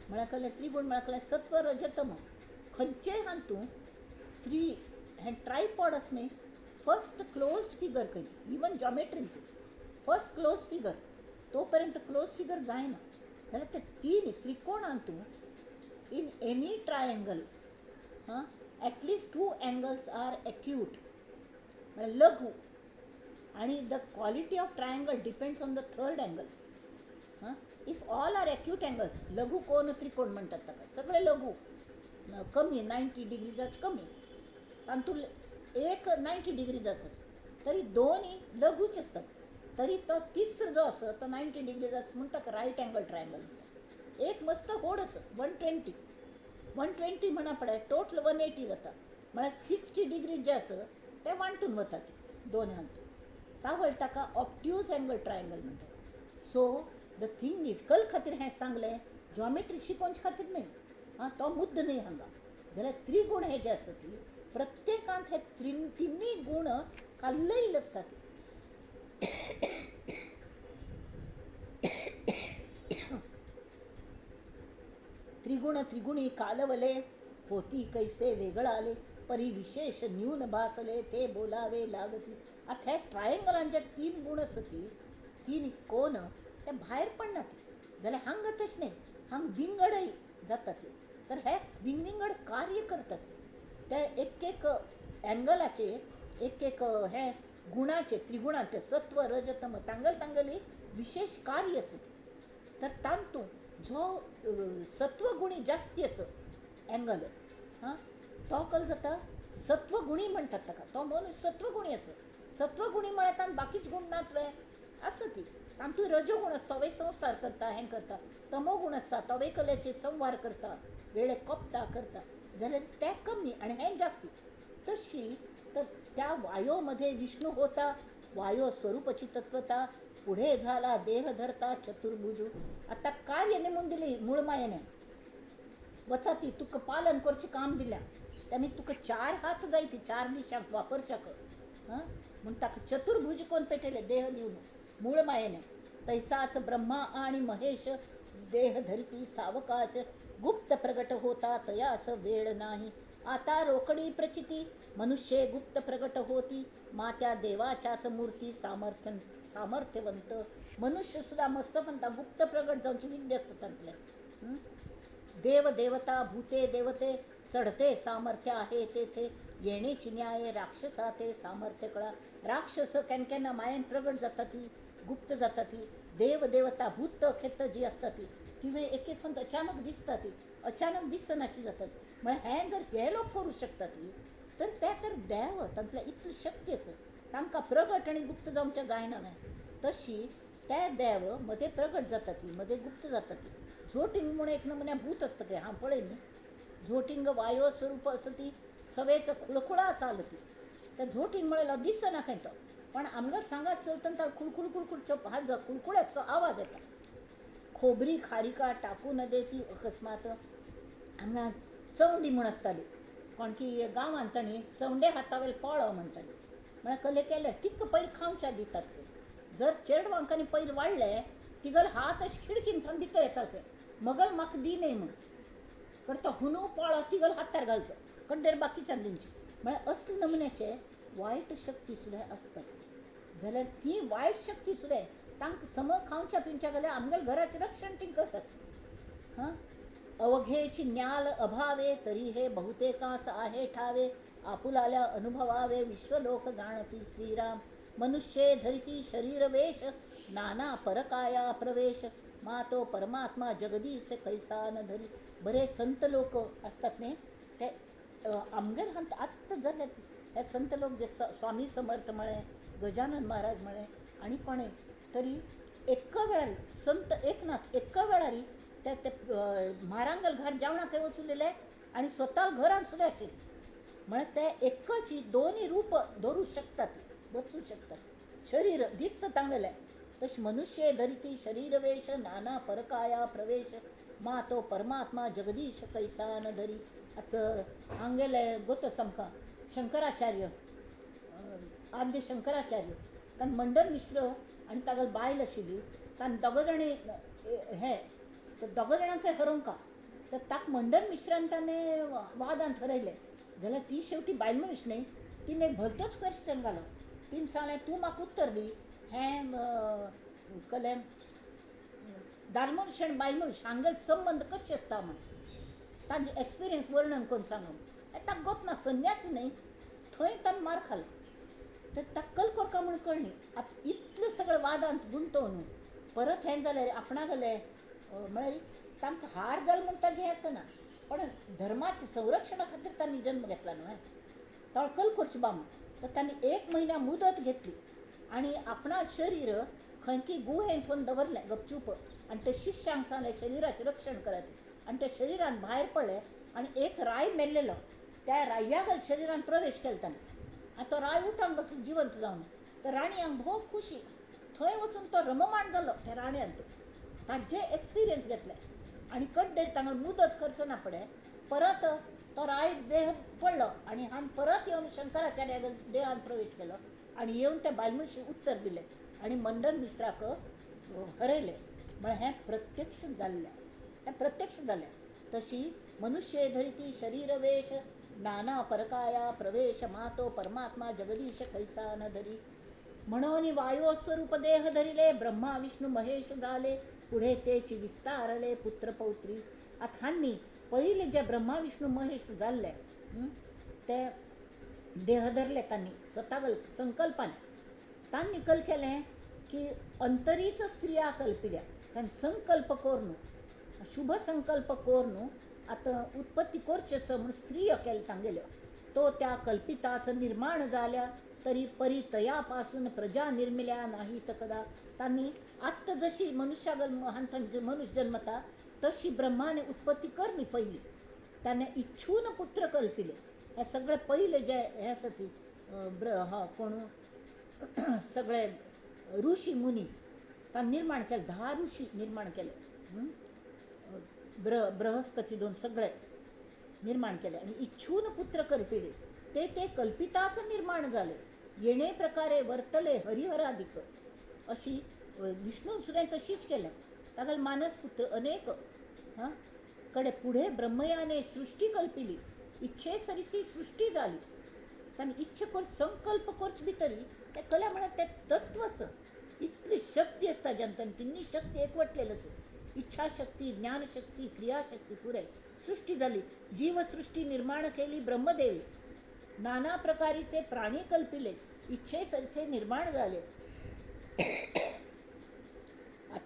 मला कळले त्रिगुण मला कळले सत्व रजतम खंयचे हां तूं थ्री हे ट्रायपॉड असणे फर्स्ट क्लोज्ड फिगर खंयची इवन जॉमेट्रीन तूं फर्स्ट क्लोज फिगर तोपर्यंत क्लोज फिगर जायना जाल्यार ते तीन त्रिकोणांत तूं in any triangle at least 2 angles are acute म्हळ्यार लघु. आणि the quality of triangle depends on the third angle. If all are acute angles लघु कोण त्रिकोण म्हणतात ताका. सगळे लघु कमी 90 डिग्रीजाच कमी तातूंत एक 90 डिग्रीजाच आसा तरी दोन्ही लघुच असतात. तरी तो तिसरो जो आसा तो 90 डिग्रीजाच म्हणटा रायट एंगल ट्रायंगल. एक मस्त व्हड आसा 120 म्हणा पळय टोटल 180 जाता. म्हळ्यार 60 डिग्री जे आसा ते वांटून वतात दोनांत. तावळ ताका ऑप्ट्यूज एंगल ट्रायंगल म्हणटात. सो द थिंग इज कल खातीर हें सांगलें जॉमेट्री शिकोवचे खातीर न्हय. तो मुद्द न्हय हांगा. जाल्यार त्रिगुण हे जे आसा ती प्रत्येकांत हे तिनूय गुण कालयले आसतात. त्रिगुण त्रिगुणी कालवले, होती कैसे वेगळाले, परी विशेष न्यून भासले ते बोलावे लागती. आता ह्या ट्रायंगलांचे 3 गुण आसा ती 3 कोण ते भायर पडना ती. जाल्यार हांगा तशें न्हय. हांगा विंगडय जाता ती. तर हे विंगड कार्य करतात. ते एक एक एंगलाचेर एक एक हे गुणाचे त्रिगुणाचे सत्व रजतम तांगली विशेष कार्य आसा ती. तर तांतूं जो सत्वगुणी जास्ती आसा एंगल तो कल जाता सत्वगुणी म्हणटात ताका. तो मनुष्य सत्वगुणी आसा. सत्वगुणी म्हळ्यार तांत बाकीचे गुण नातवे आसा ती. तांतूय रजोगुण आसता तोय संसार करता हें करता. तमोगुण आसता तोय कलेचे संवार करता वेळेक कोपता करता. जाल्यार ते कमी आनी हें जास्ती. तशी तर त्या वायोमध्ये विष्णू होता. वायो स्वरूपाची तत्वता पुढे झाला देह धरता चतुर्भुजू. आता कार्य नेमून दिली मूळ मायेने वचा ती तुका पालन करचें काम दिल्या. त्यामुळे तुका 4 हात जाय ती 4 दिशांक वापरच्याक. म्हूण ताका चतुर्भुज कोण पेटयले देह दिवन मूळ मायेने. तैसाच ब्रह्मा आणि महेश देह धरती सावकाश गुप्त प्रगट होता तयास वेळ नाही. आता रोकडी प्रचिती मनुष्य गुप्त प्रगट होती. मात्या देवाच्याच मूर्ती सामर्थ्यवंत. मनुष्य सुद्धा मस्त म्हणता गुप्त प्रगट जावची विद्या असतात तांचले. देव देवता भूते देवते चढते सामर्थ्य आहे तेथे. येणेची न्याय राक्षसा ते सामर्थ्य कळा. राक्षस केन्ना मायेन प्रगट जाता ती गुप्त जाता ती. देव देवता भूत खेत जी असता ती ती एक एक फंत अचानक दिसता ती अचानक दिसनाशी जातात. म्हळ्यार हें जर हे लोक करू शकता ती तर ते तर देव तांतल्या इतली शक्ती आसा. तांकां प्रगट आनी गुप्त जावचें जायना न्हय. तशी त्या देव मध्ये प्रगट जातात ती, मध्ये गुप्त जातात ती. झोटिंग म्हणून एक नमुन्या भूत असतं काय, हां पळय न्ही झोटिंग वायो स्वरूप असं ती सवेचं खुळखुळा चालती. त्या झोटिंग म्हळेला दिसना खंय तो, पण आमगड सांगात चलतन तर खुळखुळ खुळखुळ चप हा ज खुळखुळ्याचो आवाज येता. खोबरी खारिका टाकू न देती अकस्मात. हांगा चवंडी म्हूण आसताली, कोण की गांवांत ताणी चवंडे हातावेल पळो म्हणटाली. म्हळ्यार कले केले तिक्क पयलीं खावच्या दितात खंय. जर चेडवांकांनी पयलीं वाडले तिगल हात अशे खिडकीन थंय भितर येता खंय, मगल म्हाका दी न्हय म्हूण. पण तो हुनू पळो तिगल हातार घालचो, कड्डेर बाकीच्यान दिवची. म्हळ्यार असले नमुन्याचे वायट शक्ती सुद्दां असतात. जाल्यार ती वायट शक्ती सुद्दां तांकां सम खावच्या पिवच्या गेल्यार आमगेल्या घराचें रक्षण ती करतात. हां अवघेची न्याल अभावे तरी हे बहुतेकास आहे ठावे. आपुलाल्या अनुभवावे विश्वलोक जाणती श्रीराम. मनुष्ये धरिती शरीर वेश नाना परकाया प्रवेश. मातो परमात्मा जगदीश कैसा न धरी. बरे संत लोक असतात न्ही ते आमगेर हांत आत्ता जाल्यात. हे संत लोक जे स्वामी समर्थ म्हळे, गजानन महाराज म्हळे आनी कोणें तरी एका वेळार संत एकनाथ एका वेळार ते म्हारांगल घर जेवणाक वचूलेले आनी स्वता घरान सुद्दां आशिल्ले. म्हळ्यार ते एकच दोन्ही रूप धरू शकतात, वचू शकतात. शरीर दिसतं तांगेले तशें मनुष्य धरिती शरीर वेश नाना परकाया प्रवेश. मा तो परमात्मा जगदीश कैसा न धरी. असं हांगेले गोत समका शंकराचार्य, आद्य शंकराचार्य तान मंडन मिश्र आनी तागेली बायल आशिल्ली. तान दोग जाणी हे तर दोग जाणांकय हरोवंका तर ताका मंडन मिश्रान ताणें वादान थरयलें. जाल्यार ती शेवटी बायल मनीस न्ही, तीन एक भलतोच क्वेश्चन घालो. तीन सांगलें तूं म्हाका उत्तर दी, हें कलें दाल मनीस आनी बायल मनीस हांगेले संबंद कशें आसता म्हण तांचे एक्सपिरियन्स वर्णन करून सांगून. ताका गोतना संन्यासी न्ही, थंय ताणें मार खालो. तर ताका कल करता म्हूण कळ्ळी. आतां इतलें सगळें वादांत गुंतवन परत हें जालें आपणागेलें म्हळ्यार तांकां हार जालो म्हूण ताजें हें आसना, पण धर्माच्या संरक्षणा खातीर तांणी जल्म घेतला न्हय, तळकल करची बा म्हूण. तर तांणी 1 म्हयन्या मुदत घेतली आनी आपणा शरीर खंयकी गुहेंत व्हरून दवरलें गपचूप आनी ते शिश्यांक सांगलें शरिराचें रक्षण करात. आनी ते शरिरान भायर पडले आनी एक राय मेल्लेलो त्या रायागेल्या शरिरान प्रवेश केलो ताणें. आनी तो राय उठोन बसलो जिवंत जावन. तर राणयांक भोव खुशी. थंय वचून तो रममाण जालो त्या राण्यान. ताजे एक्सपिरियन्स घेतले आनी कड्डेर तांगें मुदत खर्च ना पडे परत तो राय देह पडलो आनी हांवें परत येवन शंकराचार्या देहान प्रवेश केलो आनी येवन त्या बायल मनशेक उत्तर दिलें आनी मंडन मिश्राक हरयलें. म्हळ्यार हें प्रत्यक्ष जाल्लें, हें प्रत्यक्ष जालें. तशी मनुष्य धरिती शरीर वेश नाना परकाया प्रवेश. मातो परमात्मा जगदीश कैसा न धरी. म्हणून वायो स्वरूप देह धरिले ब्रह्मा विष्णू महेश झाले. पुढे तेची विस्तारले पुत्र पौत्री. आता हांनी पहिले जे ब्रह्मा विष्णू महेश जाल्ले ते देह धरले तांणी स्वता संकल्पाने. तांणी कल केलें की अंतरीच स्त्रिया कल्पिल्या. तांणी संकल्प कोरून शुभ संकल्प कोरून आतां उत्पत्ती करचेस म्हूण स्त्रिय केले तांगेल्यो. तो त्या कल्पिताचं निर्माण झाल्या तरी परितयापासून प्रजा निर्मिल्या नाहीत कदा. तांणी आत्ता जशी मनुष्यागल मनुष्य जन्मता तशी ब्रह्माने उत्पत्ती करली पहिली. त्याने इच्छून पुत्र कल्पिले. हे सगळे पहिले जे हे आसा ती कोण सगळे ऋषी मुनी तांणी निर्माण केले. 10 ऋषी निर्माण केले. बृहस्पती दोन सगळे निर्माण केले आणि इच्छून पुत्र कल्पिले. ते कल्पिताचं निर्माण झाले. येणे प्रकारे वर्तले हरिहराधिक. अशी विष्णू सुद्धा तशीच केल्या. तागेल मानस पुत्र अनेक कडे पुढे ब्रह्मयाने सृष्टी कल्पिली. इच्छे सरिसी सृष्टी झाली. ताणी इच्छा कर संकल्प करच भितरी ते कल्या म्हळ्यार ते तत्वस इतली शक्ती असता जनतान तिन्ही शक्ती एकवटलेलंच. इच्छाशक्ती, ज्ञानशक्ती, क्रियाशक्ती पुरे सृष्टी झाली. जीवसृष्टी निर्माण केली ब्रह्मदेवी. नाना प्रकारीचे प्राणी कल्पिले. इच्छे सरसे निर्माण झाले.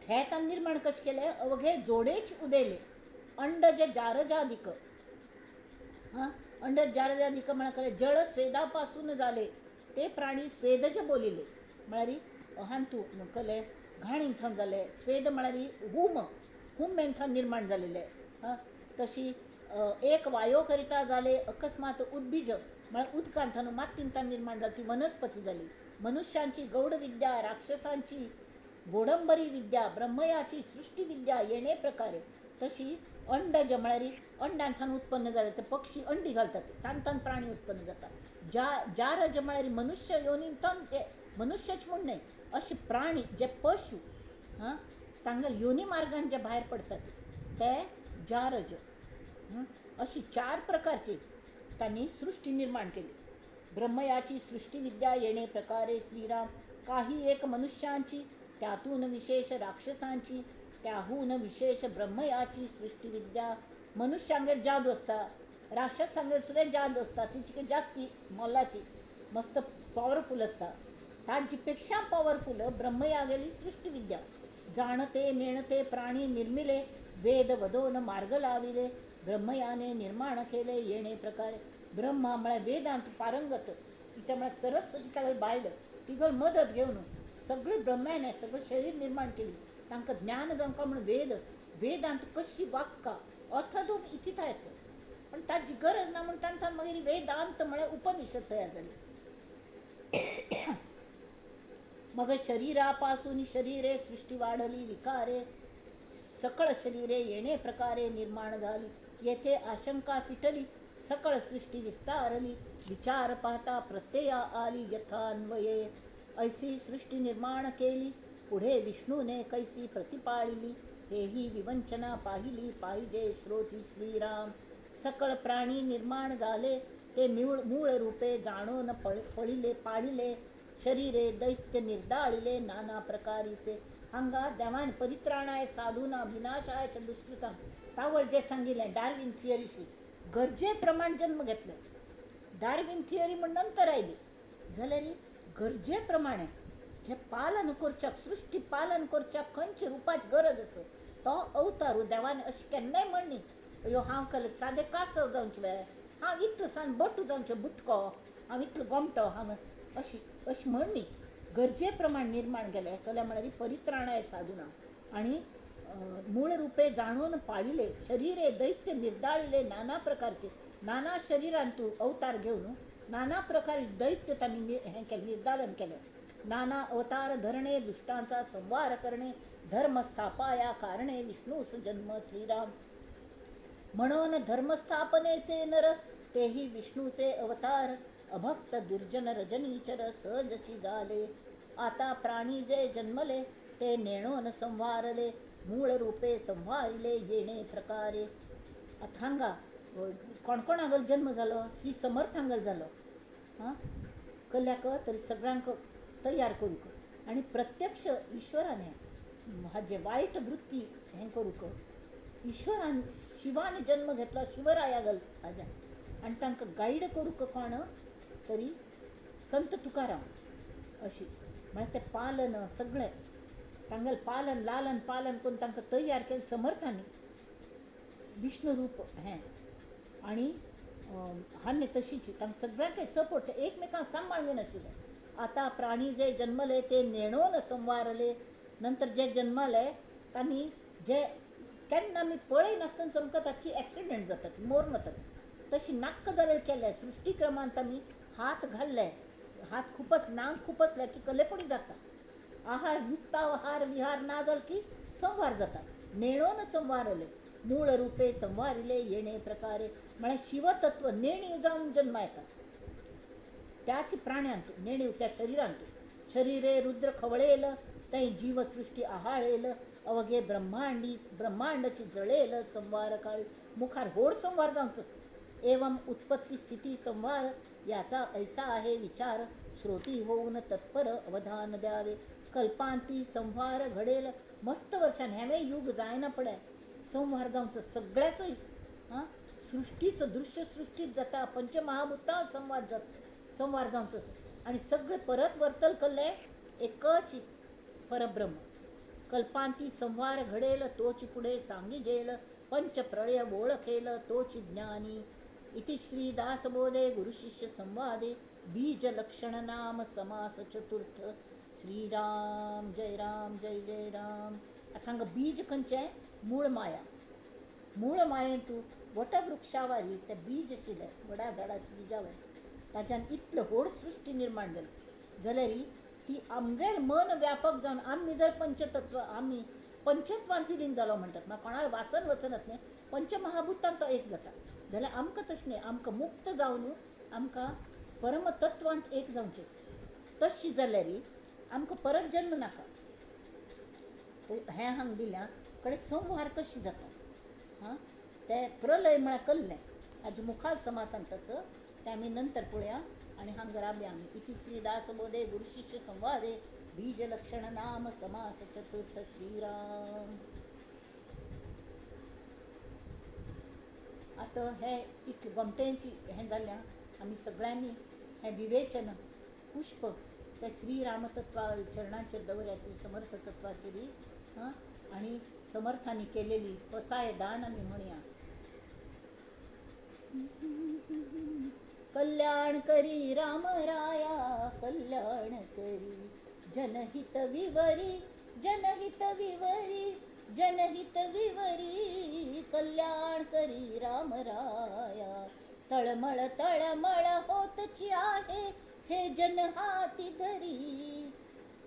हे ताण निर्माण कशे केले. अवघे जोडेच उदेले अंडज जारजाधिक. अंडज जारजाधिक म्हळ्यार जळ स्वेदापासून झाले. ते प्राणी स्वेदज बोलिले. म्हळ्यार हांतू कले घाणीन थंय जालें स्वेद म्हळ्यार हूम हूम थंय निर्माण जालेलें तशी एक वायो करिता जाले अकस्मात उद्भिज म्हळ्यार उदकांत मातींतन निर्माण जाली ती वनस्पती जाली मनुष्यांची गौड विद्या राक्षसांची घोडंबरी विद्या ब्रह्मयाची सृष्टी विद्या येणे प्रकारे तशी अंडज म्हळ्यार अंड्यांतन उत्पन्न जाले ते पक्षी अंडी घालतात तांतन प्राणी उत्पन्न जातात जारज म्हळ्यार मनुष्य योनींतन जे मनुष्यच म्हूण न्हय अशे प्राणी जे पशु तांगें योनी मार्गान जे भायर पडटात ते जारज अशी 4 प्रकारची त्यांनी सृष्टी निर्माण केली ब्रह्मयाची सृष्टी विद्या येणे प्रकारे श्रीराम काही एक मनुष्यांची त्यातून विशेष राक्षसांची त्याहून विशेष ब्रह्मयाची सृष्टी विद्या मनुष्यांगेर जादू असता राक्षसांगेर सुद्धा जादू असता तिची जास्ती मोलाची मस्त पॉवरफुल असता तांची पेक्षा पॉवरफुल ब्रह्मया गेली सृष्टी विद्या जाणते नेणते प्राणी निर्मिले वेद वदोन मार्ग लाविले ब्रह्मयाने निर्माण केले येणे प्रकारे ब्रह्मा म्हळ्यार वेदांत पारंगत इथे म्हळ्यार सरस्वती तागेल बायल तिगल मदत घेवन सगळें ब्रह्म्याने सगळें शरीर निर्माण केली तांकां ज्ञान जावंका म्हणून वेदांत कशी वागका अथदूम इतिहास पण ताची गरज ना म्हणून तांकां मागीर वेदांत म्हळ्यार उपनिषद तयार जाली मग शरीरापासून शरीरे सृष्टी वाढली विकारे सकळ शरीरे येणे प्रकारे निर्माण झाली येथे आशंका फिटली सकळ सृष्टी विस्तारली विचार पाहता प्रत्यया आली यथान्वये ऐसी सृष्टी निर्माण केली पुढे विष्णूने कैसी प्रतिपाळिली हेही विवंचना पाहिली पाहिजे श्रोती श्रीराम सकळ प्राणी निर्माण झाले ते मूळ रूपे जाणून पळिले पाळिले शरीरे दैत्य निर्दाळिले नाना प्रकारीचे हांगा देवान परित्राणाय साधूना विनाशाय च दुष्कृतां तावळ जे सांगिल्लें डार्विन थियरीशी गरजे प्रमाण जन्म घेतले डार्विन थियरी म्हण नंतर आयली जाल्यार गरजे प्रमाणे जे पालन करच्याक सृष्टी पालन करच्याक खंयच्या रुपाची गरज आसा तो अवतारू देवान अशें केन्नाय म्हणनी अयो हांव केलें सादें कासव जावचें वे हांव इतलो सान बटू जावचें बुटको हांव इतलो गोमटो हांव अशी म्हणनी गरजे प्रमाण निर्माण केले कल्या म्हळ्यार परित्राणाय साधूना आणि मूळ रूपे जाणून पाळिले शरीरे दैत्य निर्दाळिले नाना प्रकारचे नाना शरीरांतू अवतार घेवन नाना प्रकारे दैत्य त्यांनी हें केलें निर्दालन केलें नाना अवतार धरणे दुष्टांचा संवार करणे धर्मस्थापाया कारणे विष्णूस जन्म श्रीराम म्हणून धर्मस्थापनेचे नर तेही विष्णूचे अवतार अभक्त दुर्जन रजनीचर सहजची झाले आता प्राणी जे जन्मले ते नेणून संवारले मूळ रूपे संवारिले येणे प्रकारे आता हांगा कोण हांगल जन्म जालो श्री समर्थ हांगल जालो कल्याक तरी सगळ्यांक तयार करूक आणि प्रत्यक्ष ईश्वराने हाजे वायट वृत्ती हें करूक ईश्वरान शिवान जन्म घेतलो शिवरायागल हाज्या आणि तांकां गायड करूक कोण तरी संत तुकाराम अशी म्हळ्यार ते पालन सगळें तांगेल पालन लालन पालन करून तांकां तयार केलें समर्थांनी विष्णू रूप हें आणि हान्य तशीच तांकां सगळ्यांक सपोर्ट एकमेकांक सांबाळ घेनाशिल्ले आता प्राणी जे जन्मले ते नेणून संवारले नंतर जे जन्मले तांणी जे केन्ना आमी पळय चमकतात की एक्सिडेंट जातात मोर वतात तशी नाक्क जालेले केले सृष्टिक्रमांत आमी हात घाल्ले हात खुपस नांग खुपसले की कलेपणी जाता आहार युक्त आहार विहार ना जाल की संवार जाता नेणून संवारले मूळ रूपे संवारिले येणे प्रकारे म्हळ्यार शिवतत्व नेणीव जावन जन्मा येता त्याच प्राण्यांत नेणीव त्या शरीरांत शरीरे रुद्र खवळेल ते जीवसृष्टी आहाळेल अवघे ब्रह्मांडची जळेल संवार काळी मुखार होड संवार जावचोच एवं उत्पत्ती स्थिती संवार याचा ऐसा आहे विचार श्रोती होऊन तत्पर अवधान द्यावे कल्पांती संवार घडेल मस्त वर्षान हेवे युग जायना पडे संवार जावचो सगळ्याचोय सृष्टीचो दृश्य सृष्टीत जाता पंचमहाभूतां संवार जावचो आणि सगळे परत वर्तल कल्ले एकच परब्रह्म कल्पांती संवार घडेल तोच पुढे सांगिजेल पंचप्रळय ओळखेल तोच ज्ञानी इति श्री दासबोधे गुरुशिष्य संवादे बीज लक्षण नाम समास चतुर्थ. श्रीराम जय राम जय जय राम. आता हांगा बीज खंयचें? मूळ माया. मूळ मायेन तूं वटवृक्षावारी तें बीज आशिल्लें, वडा झाडाच्या बिजावर ताच्यान इतलो व्हड सृश्टी निर्माण जाली. जाल्यार ती आमगेर मन व्यापक जावन आमी जर पंचतत्व, आमी पंचत्वांत विलीन जालो म्हणटात, म्हाका कोणाक वासन वचनात न्ही, पंचमहाभुतांत तो एक जाता. जाल्यार आमकां तशें न्ही, आमकां मुक्त जावन आमकां परमतत्वांत एक जावचें. तशी जाल्यार आमकां परत जन्म नाका. हें हांगा दिल्या कडेन संवार कशी जाता. हां, तें प्रलय म्हळ्यार कल्लें, हाजे मुखार समास सांगताचो तें आमी नंतर पळोवया. आनी हांगा रावया आमी. इति श्रीदासबोधे गुरुशिष्य संवादे बीज लक्षण नाम समास चतुर्थ. श्रीराम. आतां हें इतलें गोमटेंची हें जाल्यार आमी सगळ्यांनी हें विवेचन पुष्प त्या श्रीरामतत्वा चरणांचेर दवरया, श्री समर्थ तत्वाचेर. हां, आनी समर्थांनी केलेली पसाय दान आमी म्हणया. कल्याण करी राम राया, कल्याण करी जनहित विवरी, जनहित विवरी, जनहित विवरी. कल्याण करी राम राया, तळमळ तळमळ होतची आहे हे जन हाती धरी.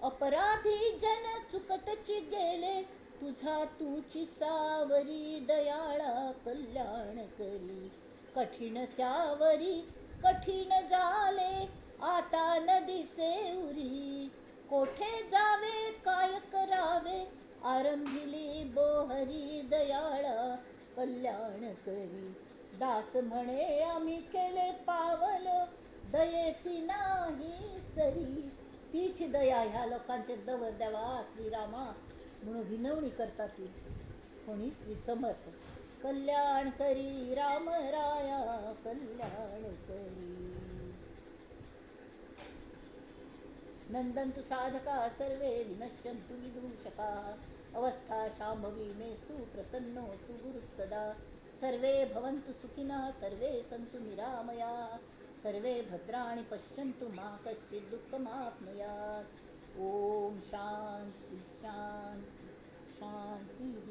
अपराधी जन चुकतची गेले, तुझा तूची सावरी. दयाळा कल्याण करी, कठीण त्यावरी कठीण झाले, आता न दिसे उरी. कोठे जावे काय करावे, आरंभिली बोहरी. दयाळा कल्याण करी, दास म्हणे आम्ही केले पावल, दयेसी नाही सरी. तीच दया ह्या लोकांचेर दवर देवा श्रीरामा म्हणून विनवणी करता ती कोणी? श्री समर्थ. कल्याण करी राम राया, कल्याण करी. नंदन्तु साधका सर्वे, विनश्यन्तु विदूषकाः. अवस्था शाम्भवी मेस्तु, प्रसन्नोऽस्तु गुरुः सदा. सर्वे भवन्तु सुखिनः, सर्वे सन्तु निरामयाः. सर्वे भद्राणि पश्यन्तु, मा कश्चित् दुःखमाप्नुयात्. ॐ शान्ति शान्ति शान्तिः.